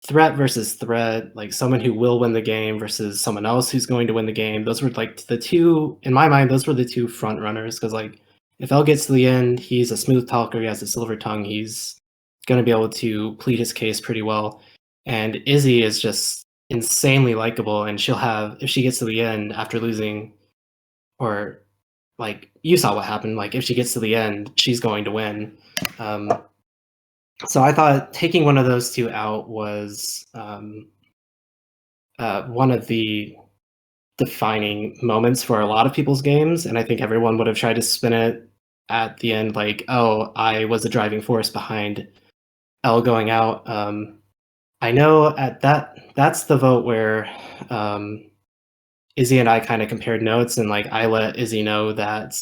threat versus threat, like someone who will win the game versus someone else who's going to win the game. Those were like the two, in my mind, those were the two front runners. Because like if L gets to the end, he's a smooth talker, he has a silver tongue, he's going to be able to plead his case pretty well. And Izzy is just insanely likable, and she'll have, if she gets to the end after losing, or like you saw what happened, like if she gets to the end, she's going to win. So I thought taking one of those two out was one of the defining moments for a lot of people's games, and I think everyone would have tried to spin it at the end like, oh, I was the driving force behind L going out. I know at that's the vote where Izzy and I kind of compared notes, and like I let Izzy know that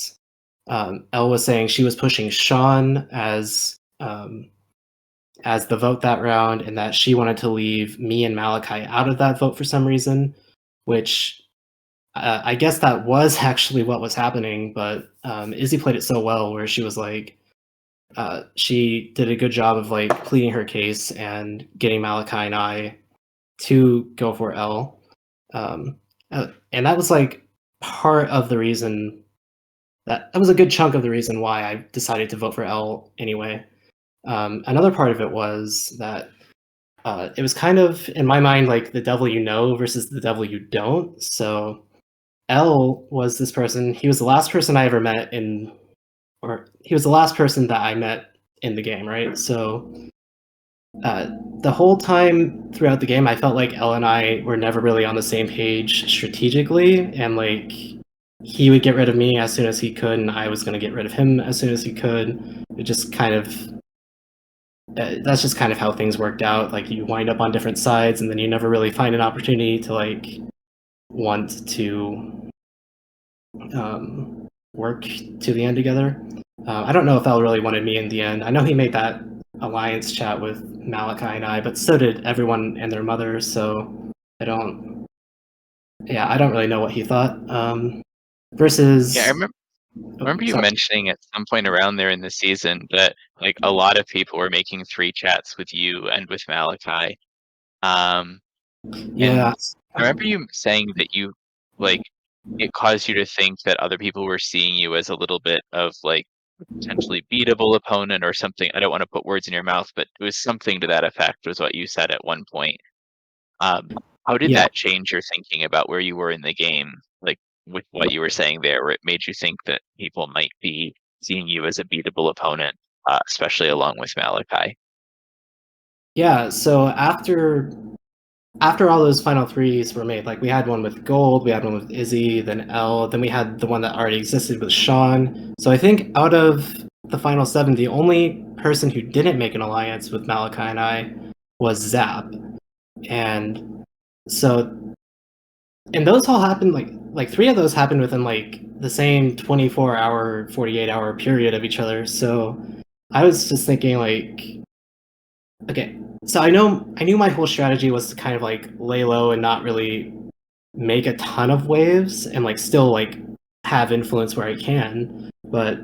Elle was saying she was pushing Sean as the vote that round, and that she wanted to leave me and Malachi out of that vote for some reason, which I guess that was actually what was happening. But Izzy played it so well, where she was like, she did a good job of like pleading her case and getting Malachi and I to go for L. And that was like part of the reason that was a good chunk of the reason why I decided to vote for L anyway. Another part of it was that it was kind of, in my mind, like the devil you know versus the devil you don't. So L was this person. He was the last person I ever met or he was the last person that I met in the game, right? So the whole time throughout the game, I felt like Elle and I were never really on the same page strategically, and like he would get rid of me as soon as he could, and I was going to get rid of him as soon as he could. It just kind of that's just kind of how things worked out. Like you wind up on different sides, and then you never really find an opportunity to like want to work to the end together. I don't know if Elle really wanted me in the end. I know he made that alliance chat with Malachi and I, but so did everyone and their mother. So I don't really know what he thought. Versus, Yeah, remember you sorry. mentioning at some point around there in the season that like a lot of people were making three chats with you and with Malachi. Um, Yeah, and I remember you saying that you like it caused you to think that other people were seeing you as a little bit of like potentially beatable opponent or something. I don't want to put words in your mouth, but it was something to that effect, was what you said at one point. How did yeah. that change your thinking about where you were in the game? Like with what you were saying there, where it made you think that people might be seeing you as a beatable opponent, especially along with Malachi. Yeah, so after all those final threes were made, like we had one with Gold, we had one with Izzy, then L, then we had the one that already existed with Sean. So I think out of the final seven, the only person who didn't make an alliance with Malachi and I was Zap. And so, and those all happened like three of those happened within like the same 24-hour, 48-hour period of each other. So I was just thinking like, okay, so I knew my whole strategy was to kind of like lay low and not really make a ton of waves and like still like have influence where I can. But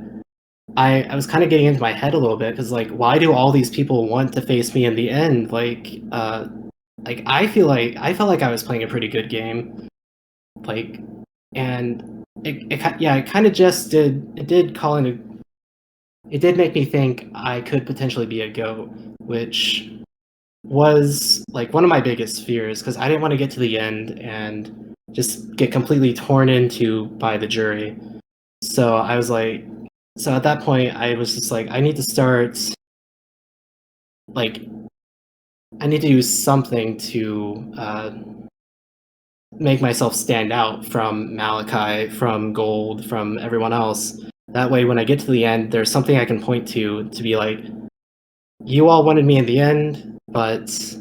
I was kind of getting into my head a little bit because like why do all these people want to face me in the end? Like I felt like I was playing a pretty good game. Like and it kind of just it did make me think I could potentially be a goat, which was like one of my biggest fears because I didn't want to get to the end and just get completely torn into by the jury. So I was like, so at that point, I was just like, I need to start, like, I need to do something to make myself stand out from Malachi, from Gold, from everyone else. That way, when I get to the end, there's something I can point to be like, you all wanted me in the end, but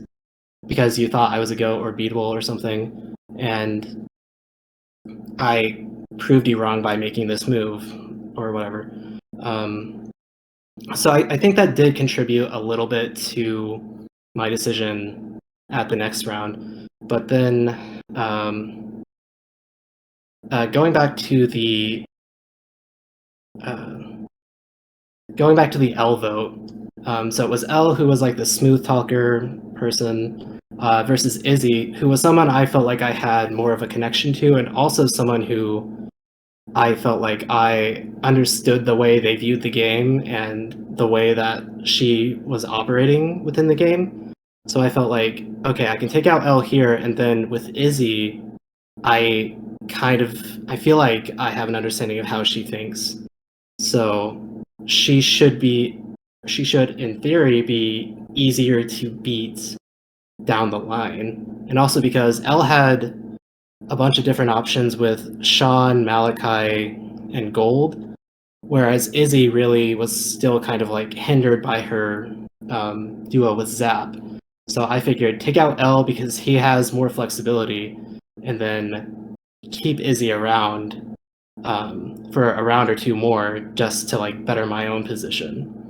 because you thought I was a goat or beatable or something, and I proved you wrong by making this move or whatever. So I think that did contribute a little bit to my decision at the next round. But then going back to the L vote, so it was L who was like the smooth talker person versus Izzy, who was someone I felt like I had more of a connection to, and also someone who I felt like I understood the way they viewed the game and the way that she was operating within the game. So I felt like, okay, I can take out L here, and then with Izzy, I feel like I have an understanding of how she thinks. So she should, in theory, be easier to beat down the line. And also because L had a bunch of different options with Sean, Malachi, and Gold, whereas Izzy really was still kind of like hindered by her duo with Zap. So I figured take out L because he has more flexibility, and then keep Izzy around for a round or two more just to like better my own position.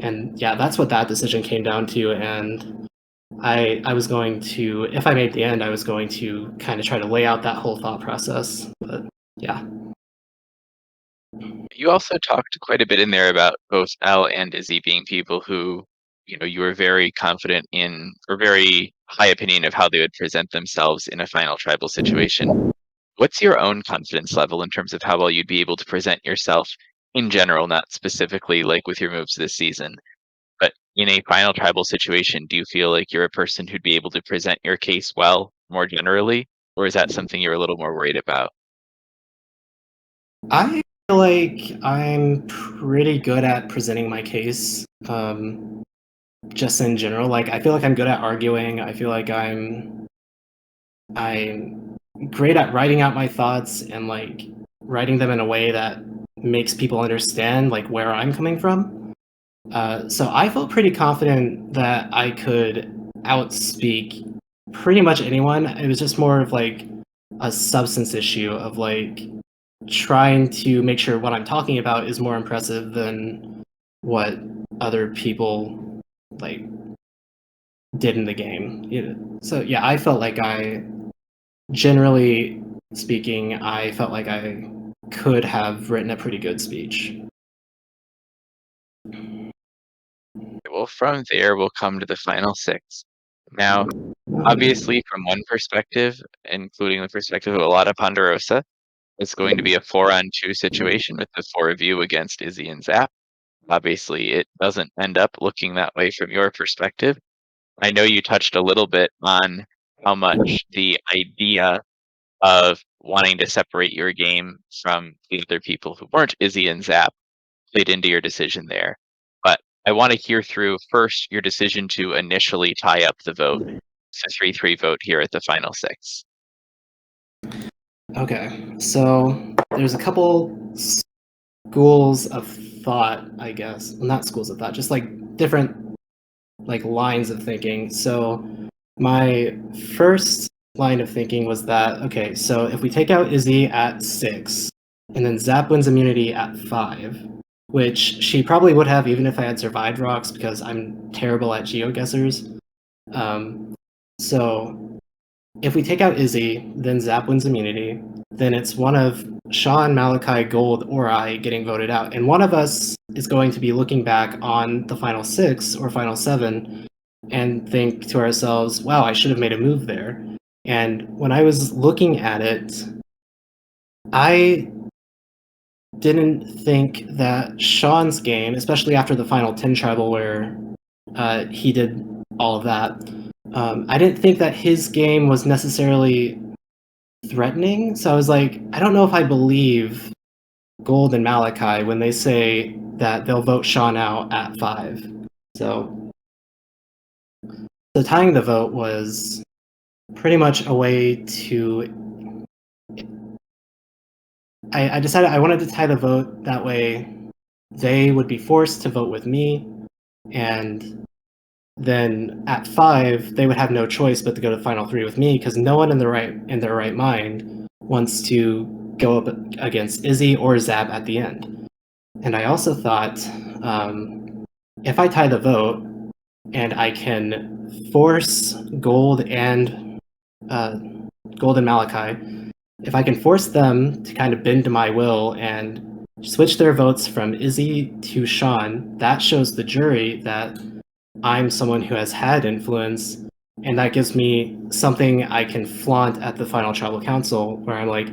And yeah, that's what that decision came down to. And I was going to, if I made the end, I was going to kind of try to lay out that whole thought process. But yeah. You also talked quite a bit in there about both Al and Izzy being people who, you were very confident in, or very high opinion of how they would present themselves in a final tribal situation. What's your own confidence level in terms of how well you'd be able to present yourself in general, not specifically like with your moves this season, but in a final tribal situation, do you feel like you're a person who'd be able to present your case well more generally, or is that something you're a little more worried about? I feel like I'm pretty good at presenting my case, just in general. Like I feel like I'm good at arguing. I feel like I'm great at writing out my thoughts and like writing them in a way that makes people understand like where I'm coming from. So I felt pretty confident that I could outspeak pretty much anyone. It was just more of like a substance issue of like trying to make sure what I'm talking about is more impressive than what other people like did in the game. So yeah, I felt like generally speaking, I felt like I could have written a pretty good speech. Well, from there, we'll come to the final six. Now, obviously, from one perspective, including the perspective of a lot of Ponderosa, it's going to be a 4-on-2 situation with the four of you against Izzy and Zap. Obviously, it doesn't end up looking that way from your perspective. I know you touched a little bit on how much the idea of wanting to separate your game from the other people who weren't Izzy and Zap played into your decision there. But I want to hear through first your decision to initially tie up the vote. It's a 3-3 vote here at the final six. Okay, so there's a couple schools of thought, I guess. Well, not schools of thought, just like different like lines of thinking. So my first line of thinking was that okay, so if we take out Izzy at 6 and then Zap wins immunity at 5, which she probably would have even if I had survived rocks because I'm terrible at geoguessers. So if we take out Izzy, then Zap wins immunity, then it's one of Sean, Malachi, Gold, or I getting voted out. And one of us is going to be looking back on the final 6 or final 7 and think to ourselves, wow, I should have made a move there. And when I was looking at it, I didn't think that Sean's game, especially after the final 10 tribal where he did all of that, I didn't think that his game was necessarily threatening. So I was like, I don't know if I believe Gold and Malachi when they say that they'll vote Sean out at 5. So tying the vote was pretty much a way to. I decided I wanted to tie the vote that way they would be forced to vote with me, and then at 5 they would have no choice but to go to final 3 with me because no one in their right mind wants to go up against Izzy or Zab at the end. And I also thought if I tie the vote, and I can force Gold and Malachi. If I can force them to kind of bend to my will and switch their votes from Izzy to Sean, that shows the jury that I'm someone who has had influence, and that gives me something I can flaunt at the final tribal council, where I'm like,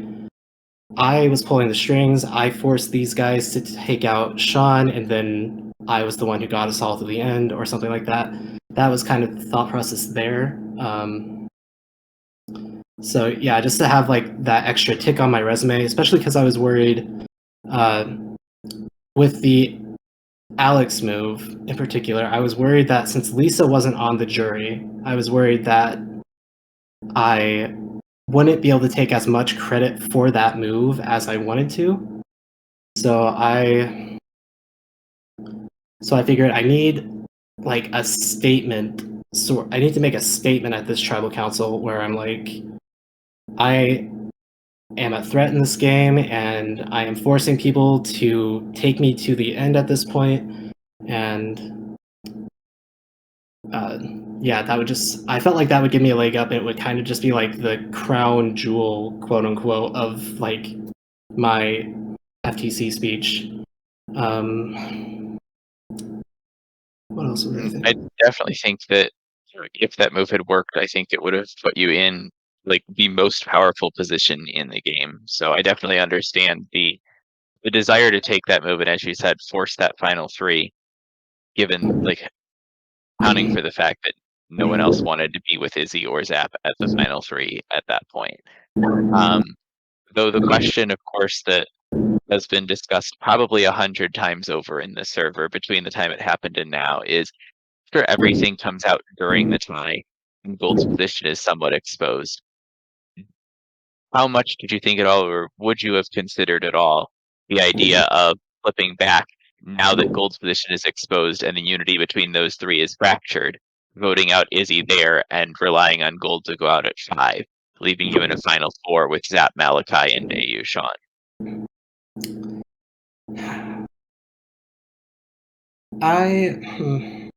I was pulling the strings, I forced these guys to take out Sean, and then I was the one who got us all to the end, or something like that. That was kind of the thought process there. So yeah, just to have like that extra tick on my resume, especially because I was worried with the Alex move in particular. I was worried that since Lisa wasn't on the jury, I was worried that I wouldn't be able to take as much credit for that move as I wanted to. So I figured I need like a statement. So I need to make a statement at this tribal council where I'm like, I am a threat in this game, and I am forcing people to take me to the end at this point. And yeah, that would just, I felt like that would give me a leg up. It would kind of just be like the crown jewel, quote unquote, of like my FTC speech. What else was I I thinking? definitely think that if that move had worked, I think it would have put you in like the most powerful position in the game. So I definitely understand the desire to take that move and, as you said, force that final three, given like accounting for the fact that no one else wanted to be with Izzy or Zap at the final three at that point. Um, though the question, of course, that has been discussed probably 100 times over in the server between the time it happened and now is after everything comes out during the tie and Gold's position is somewhat exposed. How much did you think at all, or would you have considered at all the idea of flipping back now that Gold's position is exposed and the unity between those three is fractured, voting out Izzy there and relying on Gold to go out at 5, leaving you in a final 4 with Zap, Malachi, and AU Sean? I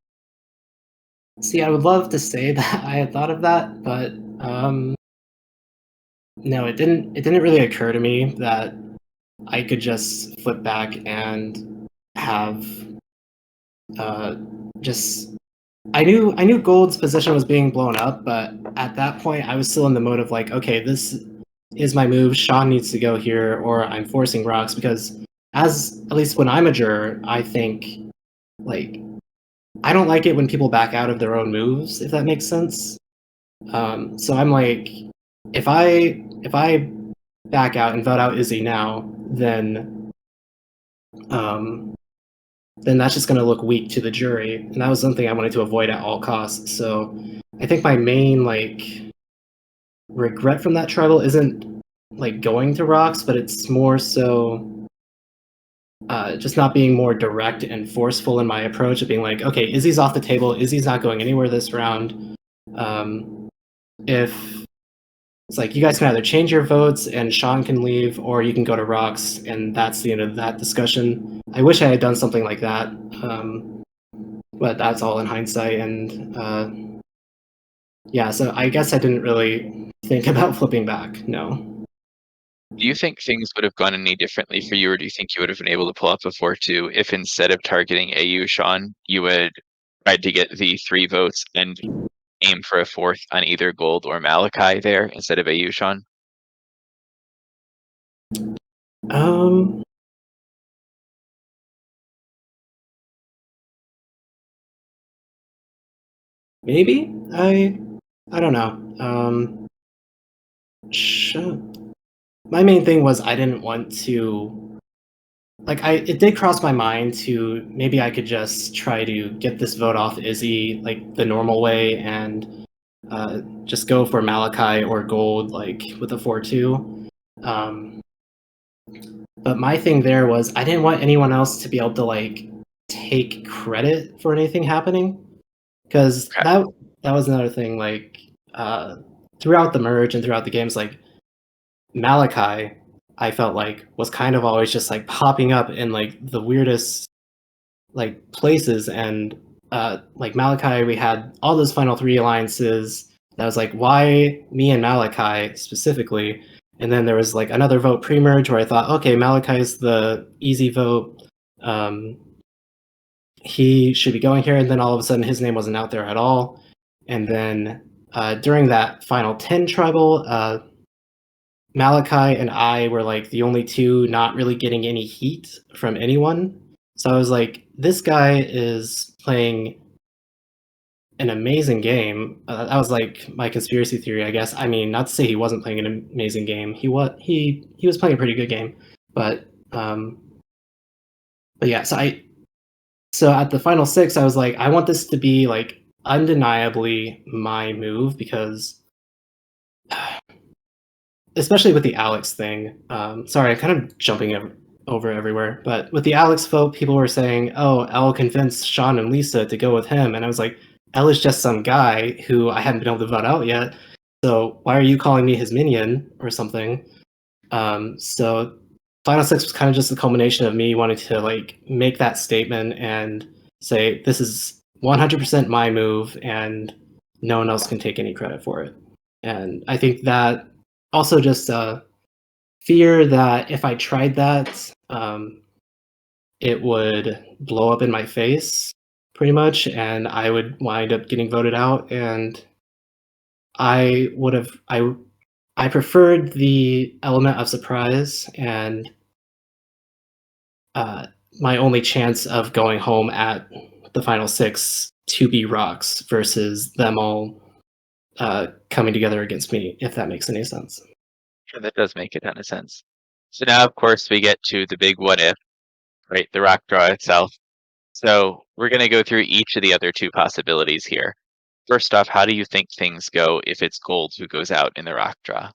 see. I would love to say that I had thought of that, but no, it didn't. It didn't really occur to me that I could just flip back and have uh, just. I knew Gold's position was being blown up, but at that point, I was still in the mode of like, okay, this is my move. Sean needs to go here, or I'm forcing rocks because, as at least when I'm a juror, I think like I don't like it when people back out of their own moves, if that makes sense. So I'm like, if I back out and vote out Izzy now, um, then that's just going to look weak to the jury, and that was something I wanted to avoid at all costs. So I think my main like regret from that tribal isn't like going to rocks, but it's more so just not being more direct and forceful in my approach of being like, okay, Izzy's off the table. Izzy's not going anywhere this round. If it's like you guys can either change your votes and Sean can leave, or you can go to rocks, and that's the end of that discussion. I wish I had done something like that, but that's all in hindsight. And yeah, so I guess I didn't really think about flipping back. No. Do you think things would have gone any differently for you, or do you think you would have been able to pull up a 4-2 if instead of targeting AU Sean, you had tried to get the 3 votes and aim for a 4th on either Gold or Malachi there instead of AU Sean? Um, maybe I don't know. My main thing was I didn't want to like it did cross my mind to maybe I could just try to get this vote off Izzy like the normal way and just go for Malachi or Gold like with a 4-2. Um, but my thing there was I didn't want anyone else to be able to like take credit for anything happening, because Okay. that was another thing like throughout the merge and throughout the games, like Malachi, I felt like was kind of always just like popping up in like the weirdest like places, and like Malachi, we had all those final 3 alliances. That was like, why me and Malachi specifically? And then there was like another vote pre-merge where I thought, okay, Malachi is the easy vote. He should be going here. And then all of a sudden, his name wasn't out there at all. And then during that final 10 tribal, Malachi and I were like the only two not really getting any heat from anyone. So I was like, this guy is playing an amazing game. That was like my conspiracy theory, I guess. I mean, not to say he wasn't playing an amazing game. He was playing a pretty good game, but yeah. So at the final 6, I was like, I want this to be like undeniably my move because especially with the Alex thing. Sorry, I'm kind of jumping over everywhere, but with the Alex vote, people were saying, "Oh, Elle convinced Sean and Lisa to go with him," and I was like, "Elle is just some guy who I haven't been able to vote out yet. So why are you calling me his minion or something?" So Final Six was kind of just a culmination of me wanting to like make that statement and say this is 100% my move, and no one else can take any credit for it. And I think that also just fear that if I tried that, it would blow up in my face pretty much, and I would wind up getting voted out. And I would have I preferred the element of surprise and my only chance of going home at the final 6 to be rocks versus them all coming together against me, if that makes any sense. Sure, that does make a ton of sense. So now, of course, we get to the big what if, right? The rock draw itself. So we're going to go through each of the other 2 possibilities here. First off, how do you think things go if it's gold who goes out in the rock draw?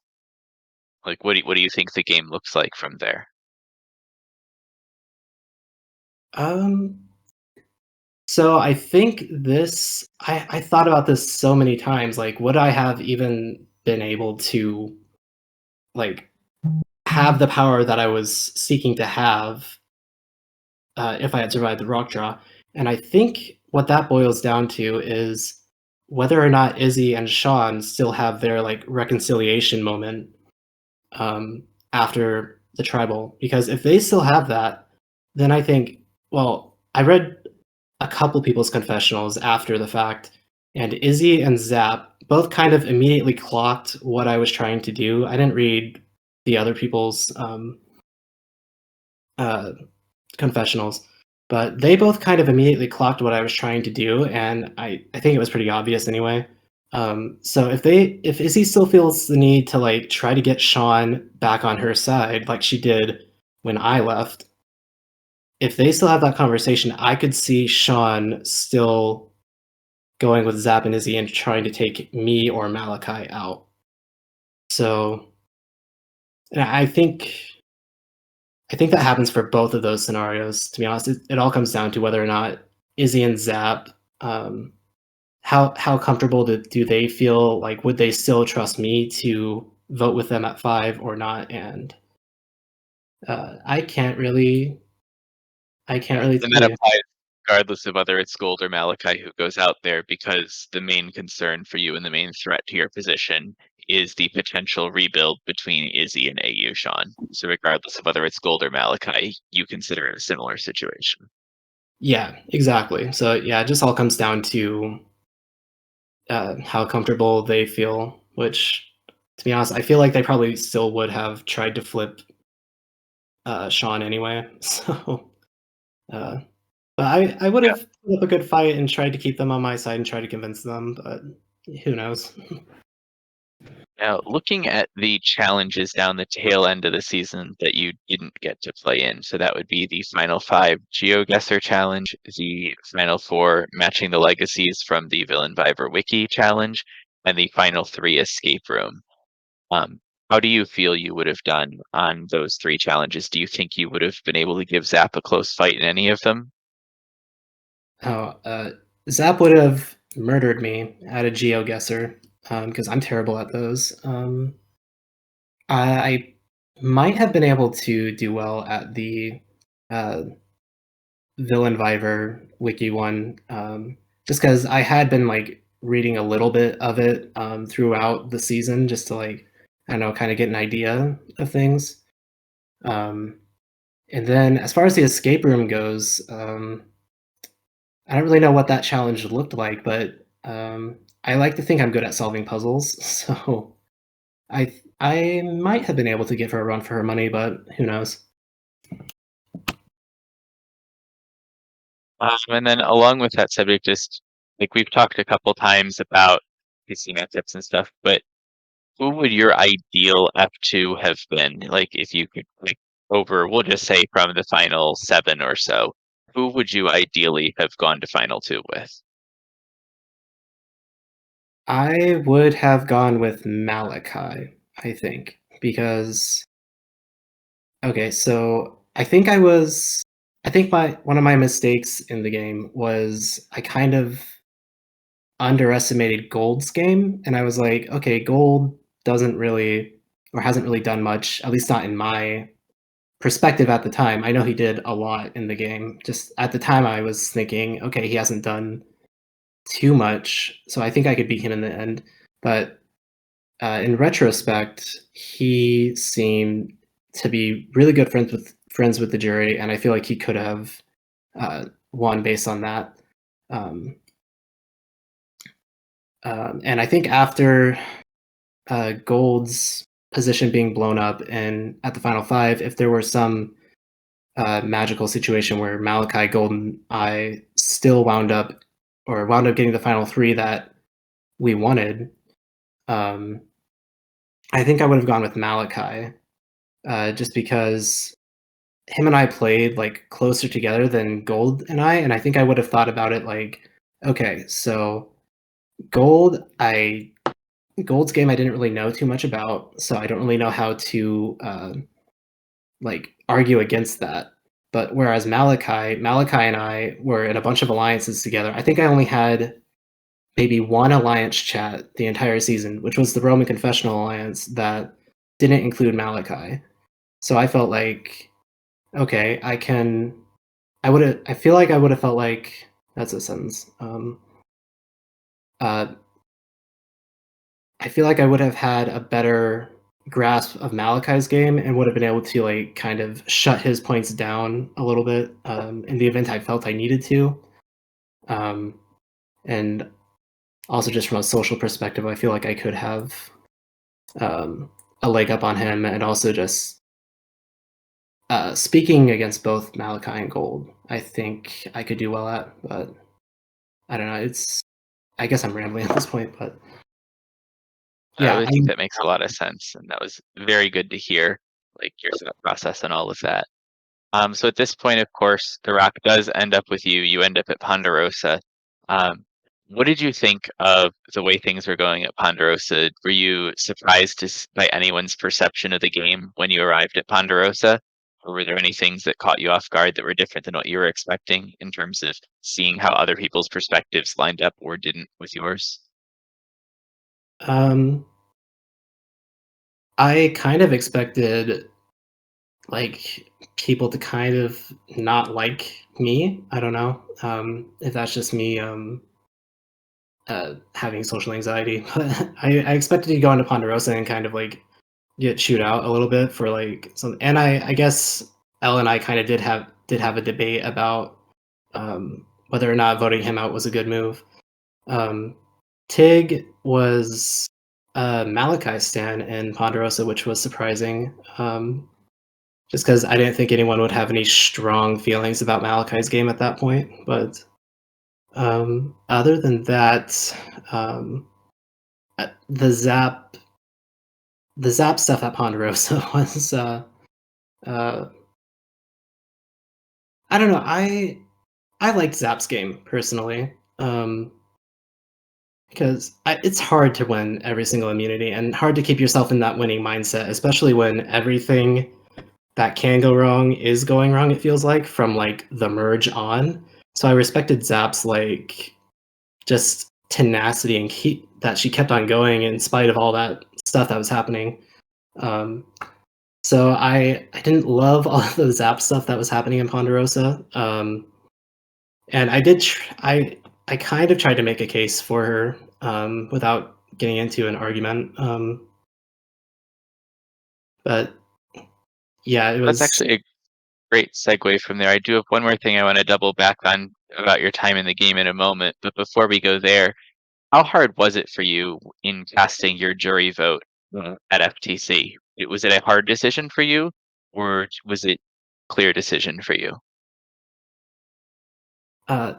Like, what do you think the game looks like from there? Um, so I think I thought about this so many times. Like, would I have even been able to like have the power that I was seeking to have if I had survived the rock draw? And I think what that boils down to is whether or not Izzy and Sean still have their like reconciliation moment um, after the tribal. Because if they still have that, then I think, well, I read a couple people's confessionals after the fact, and Izzy and Zap both kind of immediately clocked what I was trying to do. I didn't read the other people's uh, confessionals, but they both kind of immediately clocked what I was trying to do, and I think it was pretty obvious anyway. So if Izzy still feels the need to like try to get Sean back on her side, like she did when I left, if they still have that conversation, I could see Sean still going with Zap and Izzy and trying to take me or Malachi out. So I think that happens for both of those scenarios. To be honest, it all comes down to whether or not Izzy and Zap, how comfortable do they feel? Like, would they still trust me to vote with them at 5 or not? And I can't really, And tell that you. applies regardless of whether it's Gold or Malachi who goes out there, because the main concern for you and the main threat to your position is the potential rebuild between Izzy and AU Sean. So regardless of whether it's Gold or Malachi, you consider it a similar situation. Yeah, exactly. So yeah, it just all comes down to how comfortable they feel. Which, to be honest, I feel like they probably still would have tried to flip Sean anyway. So, uh, but I would Yeah. have put up a good fight and tried to keep them on my side and try to convince them. But who knows? Now, looking at the challenges down the tail end of the season that you didn't get to play in, so that would be the Final 5 GeoGuessr Challenge, the Final 4 Matching the Legacies from the VillainVivor Wiki Challenge, and the Final 3 Escape Room. How do you feel you would have done on those 3 challenges? Do you think you would have been able to give Zap a close fight in any of them? Oh, Zap would have murdered me at a GeoGuessr because I'm terrible at those. I might have been able to do well at the uh, VillainVivor wiki one. just because I had been like reading a little bit of it throughout the season, just to like I don't know, kind of get an idea of things. Um, and then as far as the escape room goes, I don't really know what that challenge looked like, but I like to think I'm good at solving puzzles, so I might have been able to give her a run for her money, but who knows? And then along with that subject, just like we've talked a couple times about PC matchups and stuff, but who would your ideal F2 have been? Like if you could like over, we'll just say from the final 7 or so, who would you ideally have gone to final 2 with? I would have gone with Malachi, I think, because okay, so I think my one of my mistakes in the game was I kind of underestimated Gold's game, and I was like, okay, Gold doesn't really or hasn't really done much, at least not in my perspective at the time. I know he did a lot in the game. Just at the time, I was thinking, okay, he hasn't done too much, so I think I could beat him in the end. But in retrospect, he seemed to be really good friends with the jury, and I feel like he could have won based on that. Um, and I think after Gold's position being blown up and at the final 5, if there were some magical situation where Malachi, Gold, and I still wound up getting the final 3 that we wanted, um, I think I would have gone with Malachi, just because him and I played like closer together than Gold and I think I would have thought about it like, okay, so Gold, Gold's game I didn't really know too much about, so I don't really know how to like argue against that. But whereas Malachi and I were in a bunch of alliances together. I think I only had maybe one alliance chat the entire season, which was the Roman Confessional Alliance that didn't include Malachi. So I felt like, okay, I feel like I would have felt like that's a sentence. Uh, I feel like I would have had a better grasp of Malachi's game and would have been able to like kind of shut his points down a little bit in the event I felt I needed to. Um, and also just from a social perspective, I feel like I could have um, a leg up on him, and also just speaking against both Malachi and Gold, I think I could do well at. But I don't know. I guess I'm rambling at this point, but I yeah, really think that makes a lot of sense, and that was very good to hear, like your thought process and all of that. So at this point, of course, the rock does end up with you. You end up at Ponderosa. Um, what did you think of the way things were going at Ponderosa? Were you surprised by anyone's perception of the game when you arrived at Ponderosa? Or were there any things that caught you off guard that were different than what you were expecting in terms of seeing how other people's perspectives lined up or didn't with yours? um, I kind of expected like people to kind of not like me. I don't know if that's just me having social anxiety, but I expected to go into Ponderosa and kind of like get chewed out a little bit for like some. And I guess Elle and I kind of did have a debate about whether or not voting him out was a good move. Um, Tig was Malachi Stan in Ponderosa, which was surprising. Just because I didn't think anyone would have any strong feelings about Malachi's game at that point. But other than that, um, uh, the Zap the Zap stuff at Ponderosa was uh, I don't know. I liked Zap's game personally because it's hard to win every single immunity and hard to keep yourself in that winning mindset, especially when everything that can go wrong is going wrong. It feels like from like the merge on. So I respected Zap's like just tenacity and that she kept on going in spite of all that stuff that was happening. Um, so I didn't love all of the Zap stuff that was happening in Ponderosa. And I did I kind of tried to make a case for her without getting into an argument. But yeah, it That's was. actually a great segue from there. I do have one more thing I want to double back on about your time in the game in a moment, but before we go there, how hard was it for you in casting your jury vote at FTC? Was it a hard decision for you, or was it clear decision for you?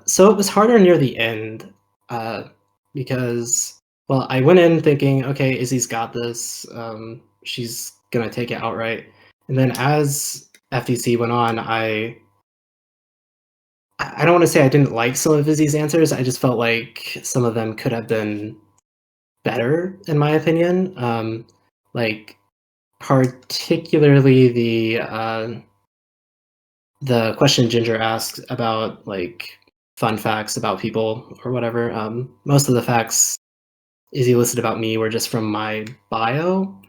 So it was harder near the end uh, because, well, I went in thinking, okay, Izzy's got this. She's gonna take it outright. And then as FTC went on, I don't want to say I didn't like some of Izzy's answers. I just felt like some of them could have been better, in my opinion. Like particularly the question Ginger asked about like fun facts about people or whatever. Most of the facts Izzy listed about me were just from my bio,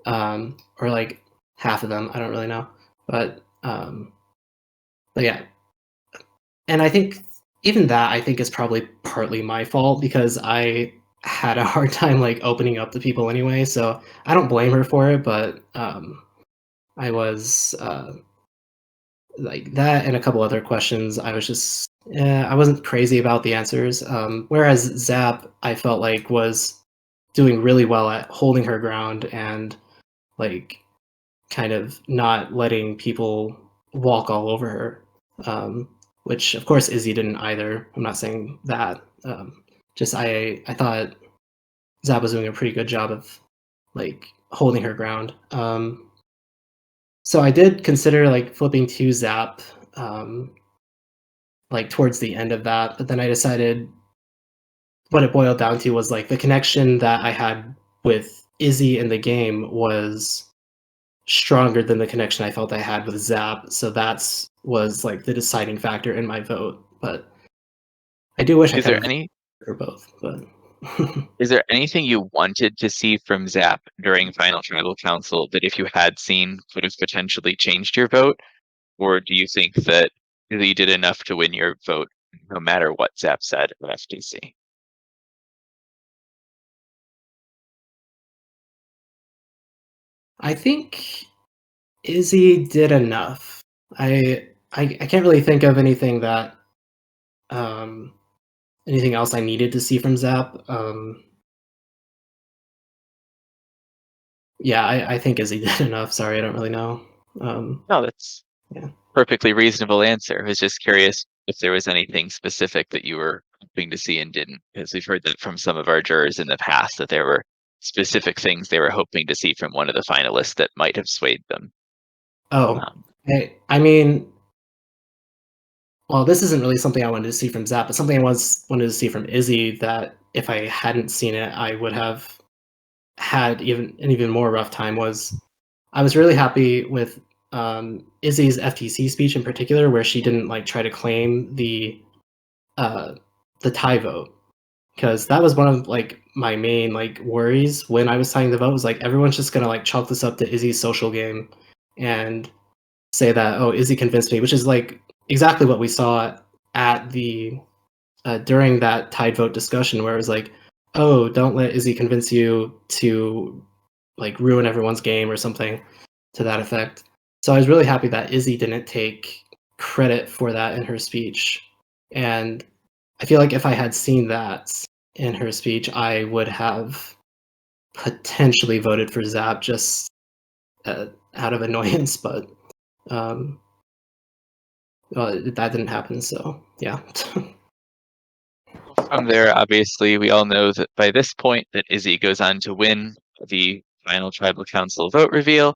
or like half of them. I don't really know, but yeah. And I think even that I think is probably partly my fault because I had a hard time like opening up to people anyway. So I don't blame her for it, but I was like that and a couple other questions. I was just I wasn't crazy about the answers. Whereas Zap, I felt like was doing really well at holding her ground and like kind of not letting people walk all over her. Which of course Izzy didn't either. I'm not saying that. Just I thought Zap was doing a pretty good job of like holding her ground. So I did consider like flipping to Zap, like towards the end of that, but then I decided what it boiled down to was like the connection that I had with Izzy in the game was stronger than the connection I felt I had with Zap. So that's was like the deciding factor in my vote. But I do wish I Is could there have any for both. But is there anything you wanted to see from Zap during Final Tribal Council that if you had seen could have potentially changed your vote? Or do you think that you did enough to win your vote no matter what Zap said at FTC? I think Izzy did enough. I can't really think of anything that um, anything else I needed to see from Zap. Yeah, I think Izzy did enough. Sorry, I don't really know. No, that's Yeah. perfectly reasonable answer. I was just curious if there was anything specific that you were hoping to see and didn't, because we've heard that from some of our jurors in the past that there were specific things they were hoping to see from one of the finalists that might have swayed them. Oh, Um, I mean, well, this isn't really something I wanted to see from Zap, but something I wanted to see from Izzy that if I hadn't seen it, I would have had even more rough time. Was I was really happy with Izzy's FTC speech in particular, where she didn't like try to claim uh, the tie vote, because that was one of like my main like worries when I was tying the vote. Was like everyone's just gonna like chalk this up to Izzy's social game and say that, oh, Izzy convinced me, which is like exactly what we saw at the during that tied vote discussion, where it was like, oh, don't let Izzy convince you to like ruin everyone's game or something to that effect. So I was really happy that Izzy didn't take credit for that in her speech, and I feel like if I had seen that in her speech, I would have potentially voted for Zap just out of annoyance, but um, that didn't happen. So yeah. from there, obviously, we all know that by this point that Izzy goes on to win the final tribal council vote reveal,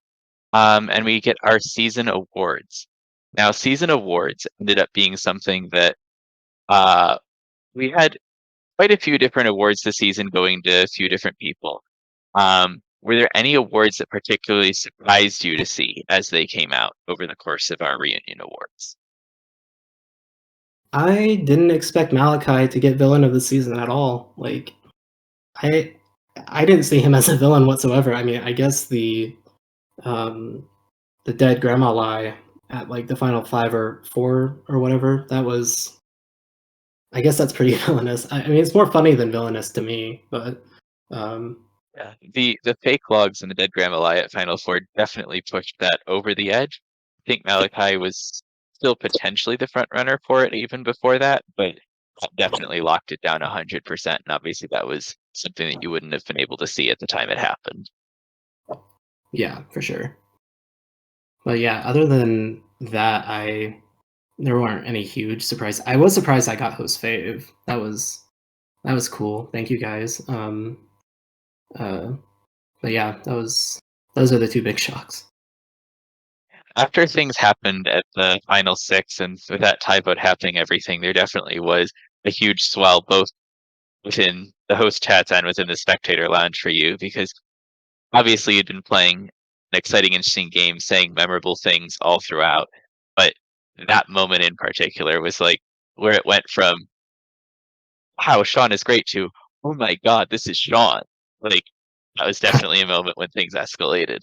and we get our season awards. Now, season awards ended up being something that uh, we had quite a few different awards this season going to a few different people. Were there any awards that particularly surprised you to see as they came out over the course of our reunion awards? I didn't expect Malachi to get villain of the season at all. Like I I didn't see him as a villain whatsoever. I mean, I guess um the dead grandma lie at like the final 5 or 4 or whatever, that was I guess that's pretty villainous. I mean, it's more funny than villainous to me, but Yeah, the fake logs in the Dead Grandma Lie at Final Four definitely pushed that over the edge. I think Malachi was still potentially the front runner for it even before that, but that definitely locked it down 100%. And obviously, that was something that you wouldn't have been able to see at the time it happened. yeah, for sure. But yeah, other than that, I there weren't any huge surprise. I was surprised I got host fave. That was cool. Thank you guys. Uh, but yeah, those are the two big shocks. After things happened at the final six, and with that tie vote happening, everything, there definitely was a huge swell, both within the host chats and within the spectator lounge for you, because obviously you'd been playing an exciting, interesting game, saying memorable things all throughout. But that moment in particular was like where it went from, wow, Sean is great to, oh my God, this is Sean. Like, that was definitely a moment when things escalated.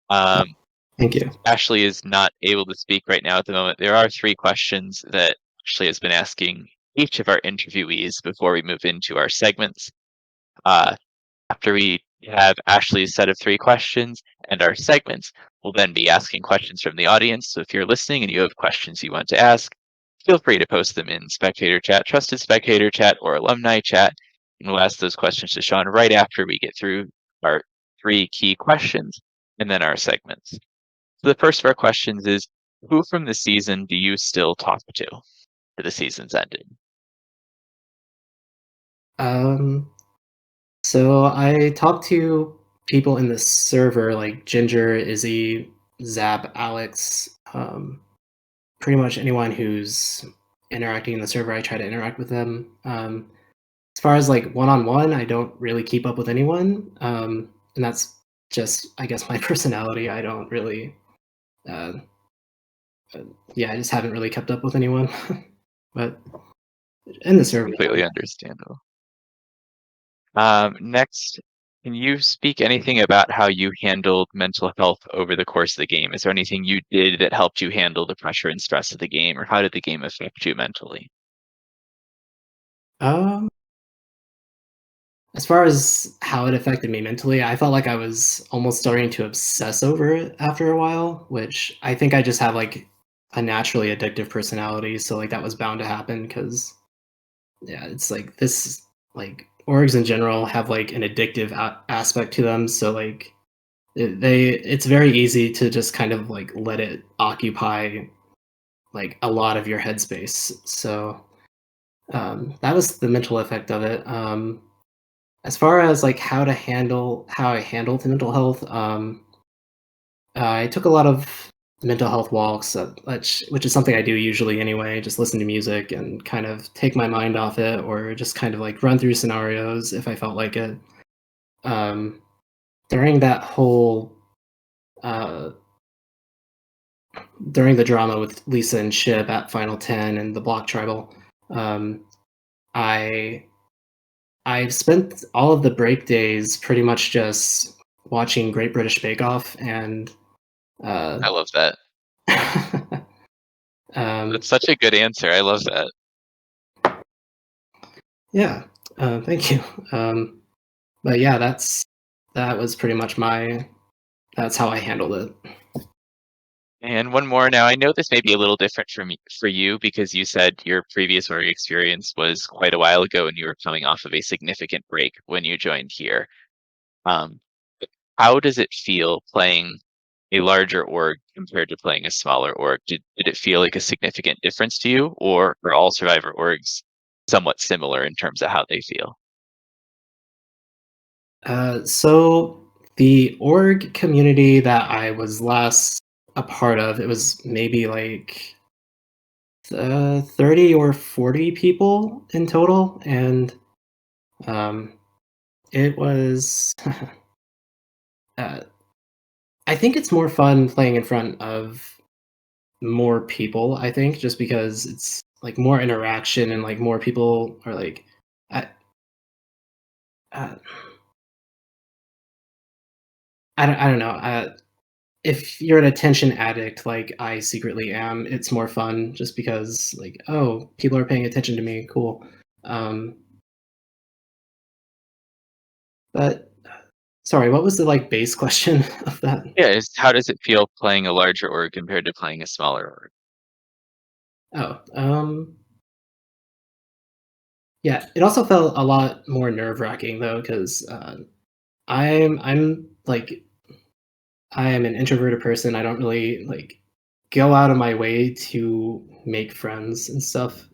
Um, Thank you. Ashley is not able to speak right now at the moment. There are three questions that Ashley has been asking each of our interviewees before we move into our segments. Uh, After we have Ashley's set of three questions and our segments, we'll then be asking questions from the audience. So if you're listening and you have questions you want to ask, feel free to post them in spectator chat, trusted spectator chat, or alumni chat. And we'll ask those questions to Sean right after we get through our three key questions and then our segments. So the first of our questions is, who from the season do you still talk to the season's ended? Um, so I talked to people in the server like Ginger, Izzy, Zap, Alex, pretty much anyone who's interacting in the server. I try to interact with them. As far as like one on one, I don't really keep up with anyone, and that's just I guess my personality. I don't really, uh, yeah, I just haven't really kept up with anyone. But in the It's server, completely understandable. Next, can you speak anything about how you handled mental health over the course of the game? Is there anything you did that helped you handle the pressure and stress of the game, or how did the game affect you mentally? um, as far as how it affected me mentally, I felt like I was almost starting to obsess over it after a while, which I think I just have like a naturally addictive personality, so like that was bound to happen because yeah, it's like this like orgs in general have like an addictive aspect to them, so like it's very easy to just kind of like let it occupy like a lot of your headspace. So that was the mental effect of it. As far as like how I handled mental health, I took a lot of mental health walks, which is something I do usually anyway. Just listen to music and kind of take my mind off it, or just kind of like run through scenarios if I felt like it. Um, During that whole uh, during the drama with Lisa and Shib at Final 10 and the Block Tribal, um, I I spent all of the break days pretty much just watching Great British Bake Off and uh, I love that. um, That's such a good answer. I love that. yeah, thank you. But yeah, that was pretty much that's how I handled it. And one more now. I know this may be a little different for you because you said your previous work experience was quite a while ago and you were coming off of a significant break when you joined here. Um, how does it feel playing a larger org compared to playing a smaller org? Did it feel like a significant difference to you, or are all Survivor orgs somewhat similar in terms of how they feel? So the org community that I was last a part of, it was maybe like 30 or 40 people in total, and um, it was. uh, I think it's more fun playing in front of more people. I think just because it's like more interaction and like more people are like, I, uh, I don't know. if you're an attention addict like I secretly am, it's more fun just because like, oh, people are paying attention to me, cool. Um, but sorry, what was the like base question of that? Yeah, how does it feel playing a larger org compared to playing a smaller org? Oh, yeah, it also felt a lot more nerve-wracking though, because I'm like I am an introverted person. I don't really like go out of my way to make friends and stuff.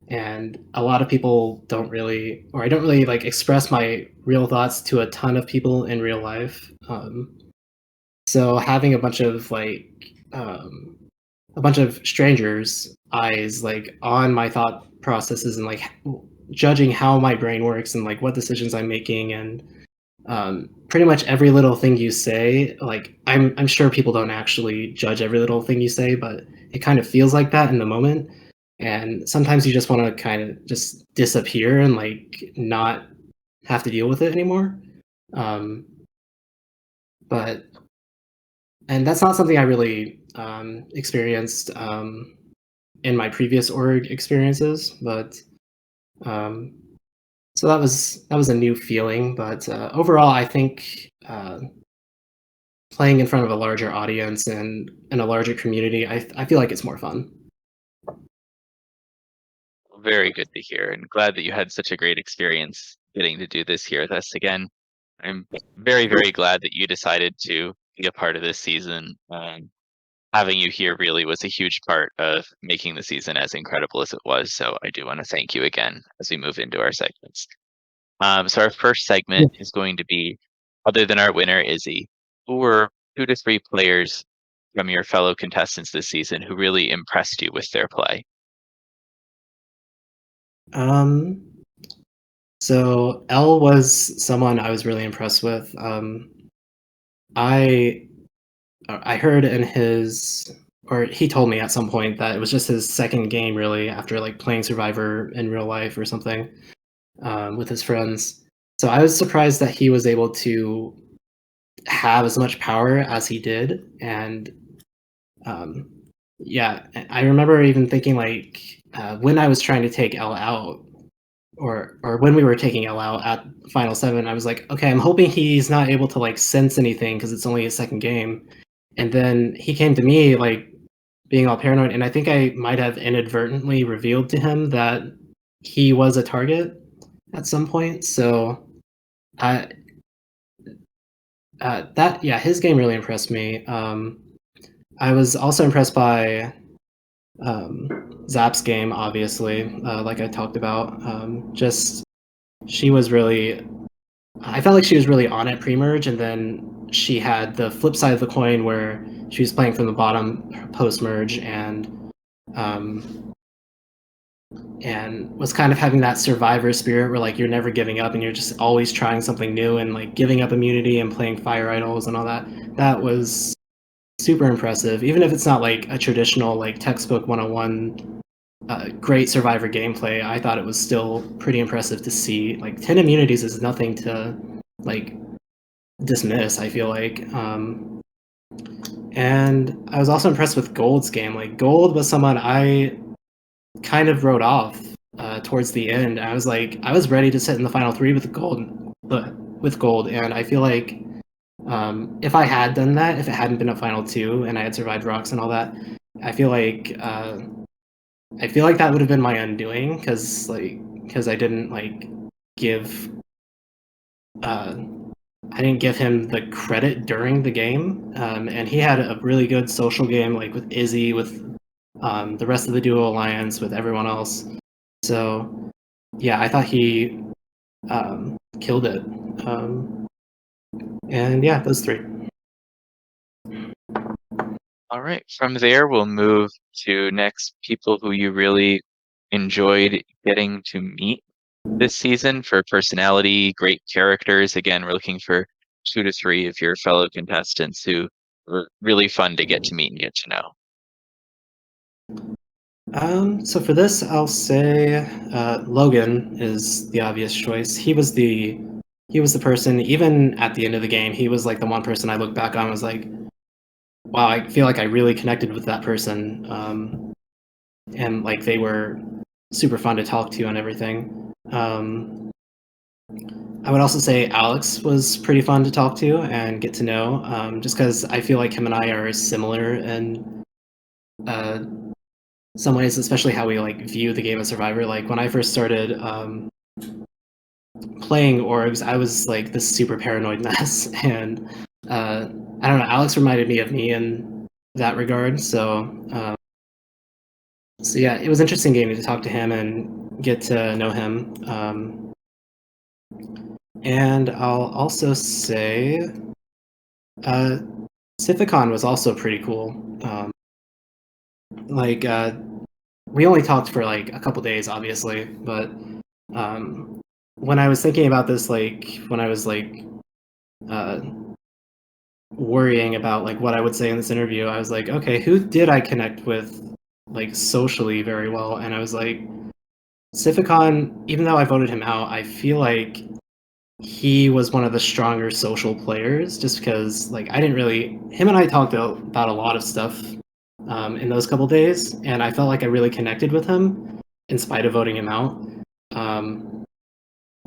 And a lot of people don't really, or I don't really like express my real thoughts to a ton of people in real life. So having a bunch of strangers' eyes like on my thought processes and like judging how my brain works and like what decisions I'm making and pretty much every little thing you say, like I'm sure people don't actually judge every little thing you say, but it kind of feels like that in the moment. And sometimes you just want to kind of just disappear and like not have to deal with it anymore. Um, but and that's not something I really experienced in my previous org experiences, but um, so that was a new feeling. But overall, I think playing in front of a larger audience and in a larger community, I feel like it's more fun. Very good to hear, and glad that you had such a great experience getting to do this here with us again. I'm very, very glad that you decided to be a part of this season. Having you here really was a huge part of making the season as incredible as it was. So I do want to thank you again as we move into our segments. So our first Yeah. segment is going to be, other than our winner, Izzy, who were 2 to 3 players from your fellow contestants this season who really impressed you with their play? Um, so L was someone I was really impressed with. I I heard in his or he told me at some point that it was just his second game really after like playing Survivor in real life or something with his friends. So I was surprised that he was able to have as much power as he did, and um, yeah, I remember even thinking like when I was trying to take L out, or when we were taking L out at Final Seven, I was like, okay, I'm hoping he's not able to like sense anything because it's only his second game. And then he came to me like being all paranoid, and I think I might have inadvertently revealed to him that he was a target at some point. So I that yeah, his game really impressed me. I was also impressed by Zap's game, obviously, like I talked about. Just she was really, I felt like she was really on it pre-merge, and then she had the flip side of the coin where she was playing from the bottom post-merge um, and was kind of having that survivor spirit where like you're never giving up and you're just always trying something new and like giving up immunity and playing fire idols and all that. That was super impressive, even if it's not like a traditional like textbook 101 great survivor gameplay. I thought it was still pretty impressive to see. Like 10 immunities is nothing to like dismiss, I feel like. And I was also impressed with Gold's game. Like Gold was someone I kind of wrote off towards the end. I was like, I was ready to sit in the final three with Gold, and I feel like if I had done that, if it hadn't been a final two and I had survived rocks and all that, I feel like that would have been my undoing because I didn't like give uh, I didn't give him the credit during the game, and he had a really good social game like with Izzy, with the rest of the Duo Alliance, with everyone else. So yeah, I thought he killed it. Um, and yeah, those three. All right, from there we'll move to next people who you really enjoyed getting to meet this season for personality, great characters. Again, we're looking for 2 to 3 of your fellow contestants who were really fun to get to meet and get to know. So for this, I'll say Logan is the obvious choice. He was the person. Even at the end of the game, he was like the one person I look back on and was like, wow, I feel like I really connected with that person, and like they were super fun to talk to and everything. I would also say Alex was pretty fun to talk to and get to know, just because I feel like him and I are similar in uh, some ways, especially how we like view the game of Survivor. Like when I first started playing orgs, I was like this super paranoid mess, and I don't know. Alex reminded me of me in that regard. So yeah, it was interesting getting to talk to him and get to know him. And I'll also say, uh, Sithicon was also pretty cool. Like we only talked for like a couple days, obviously, but when I was thinking about this, like when I was like uh, worrying about like what I would say in this interview, I was like, okay, who did I connect with like socially very well? And I was like, Sithicon, even though I voted him out, I feel like he was one of the stronger social players just because like I didn't really him and I talked about a lot of stuff in those couple days, and I felt like I really connected with him in spite of voting him out.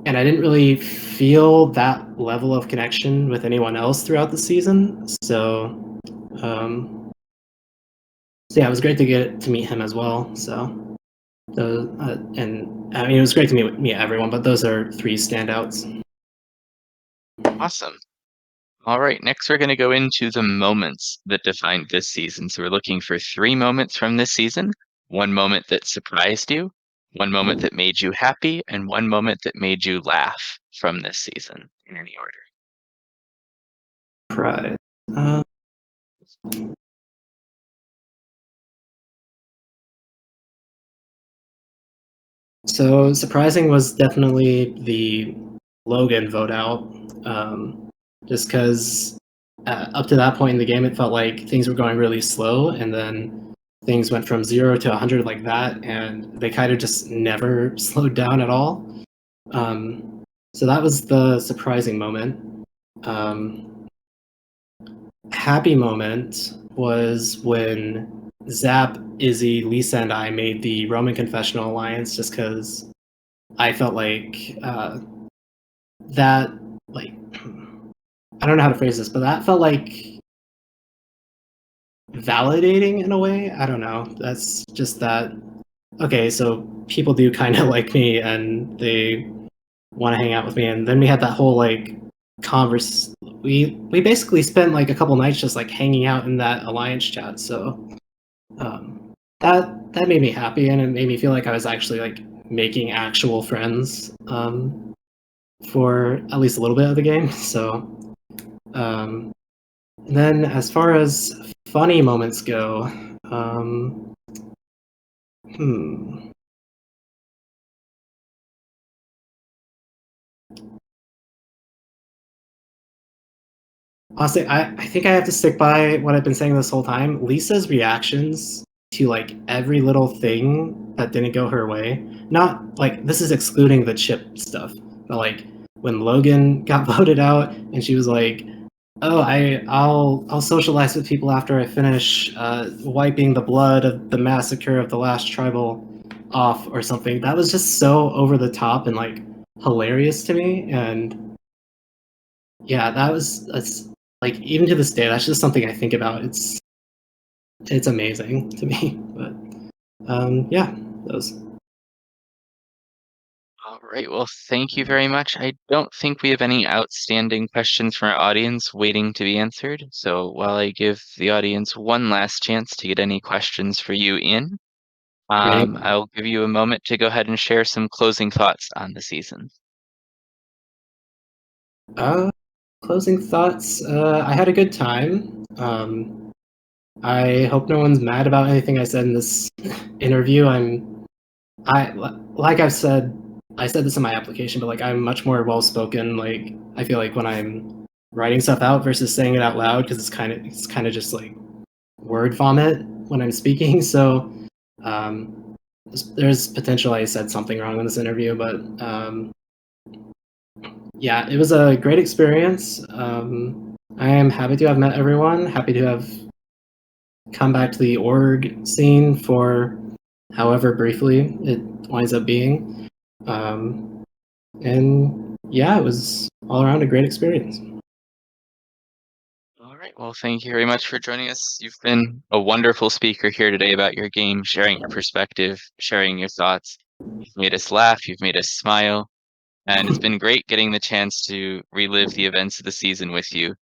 And I didn't really feel that level of connection with anyone else throughout the season. Um, so yeah, it was great to get to meet him as well. So and I mean it was great to meet everyone, but those are three standouts. Awesome. All right, next we're going to go into the moments that defined this season. So we're looking for 3 moments from this season. One moment that surprised you, one moment that made you happy, and one moment that made you laugh from this season in any order. Pride. Uh, so surprising was definitely the Logan vote out. Just because up to that point in the game, it felt like things were going really slow, and then things went from 0 to 100 like that, and they kind of just never slowed down at all. So that was the surprising moment. Happy moment was when Zap, Izzy, Lisa, and I made the Roman Confessional Alliance just because I felt like that, like, I don't know how to phrase this, but that felt like validating in a way. I don't know. That's just that. Okay, so people do kind of like me and they want to hang out with me, and then we had that whole like converse. We basically spent like a couple nights just like hanging out in that alliance chat. So that made me happy, and it made me feel like I was actually like making actual friends for at least a little bit of the game. So um, and then as far as funny moments go, um, hmm. Honestly, I think I have to stick by what I've been saying this whole time. Lisa's reactions to like every little thing that didn't go her way. Not like this is excluding the chip stuff, but like when Logan got voted out and she was like, "Oh, I'll socialize with people after I finish wiping the blood of the massacre of the last tribal off or something." That was just so over the top and like hilarious to me, and yeah, that's like even to this day, that's just something I think about. It's amazing to me. But yeah, those. All right, well, thank you very much. I don't think we have any outstanding questions from our audience waiting to be answered. So while I give the audience one last chance to get any questions for you in, Great. I'll give you a moment to go ahead and share some closing thoughts on the season. Closing thoughts. I had a good time. I hope no one's mad about anything I said in this interview. I like I've said, I said this in my application, but like I'm much more well spoken. Like I feel like when I'm writing stuff out versus saying it out loud, because it's kind of just like word vomit when I'm speaking. So um, there's potential I said something wrong in this interview, but yeah, it was a great experience. I am happy to have met everyone. Happy to have come back to the org scene for however briefly it winds up being. And yeah, it was all around a great experience. All right. Well, thank you very much for joining us. You've been a wonderful speaker here today about your game, sharing your perspective, sharing your thoughts. You've made us laugh, you've made us smile, and it's been great getting the chance to relive the events of the season with you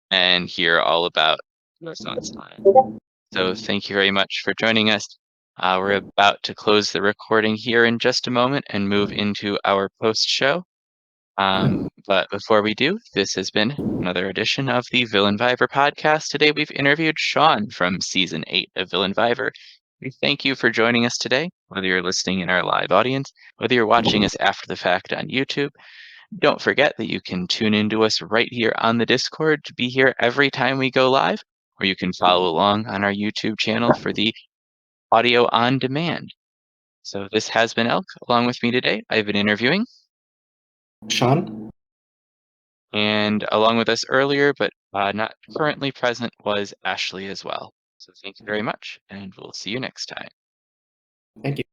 and hear all about your thoughts on it. So thank you very much for joining us. We're about to close the recording here in just a moment and move into our post show. But before we do, this has been another edition of the VillainVivor podcast. Today we've interviewed Sean from season 8 of VillainVivor. We thank you for joining us today, whether you're listening in our live audience, whether you're watching us after the fact on YouTube. Don't forget that you can tune into us right here on the Discord to be here every time we go live, or you can follow along on our YouTube channel for the audio on demand. So this has been Elk. Along with me today, I've been interviewing. Sean? And along with us earlier, but not currently present, was Ashley as well. So thank you very much, and we'll see you next time. Thank you.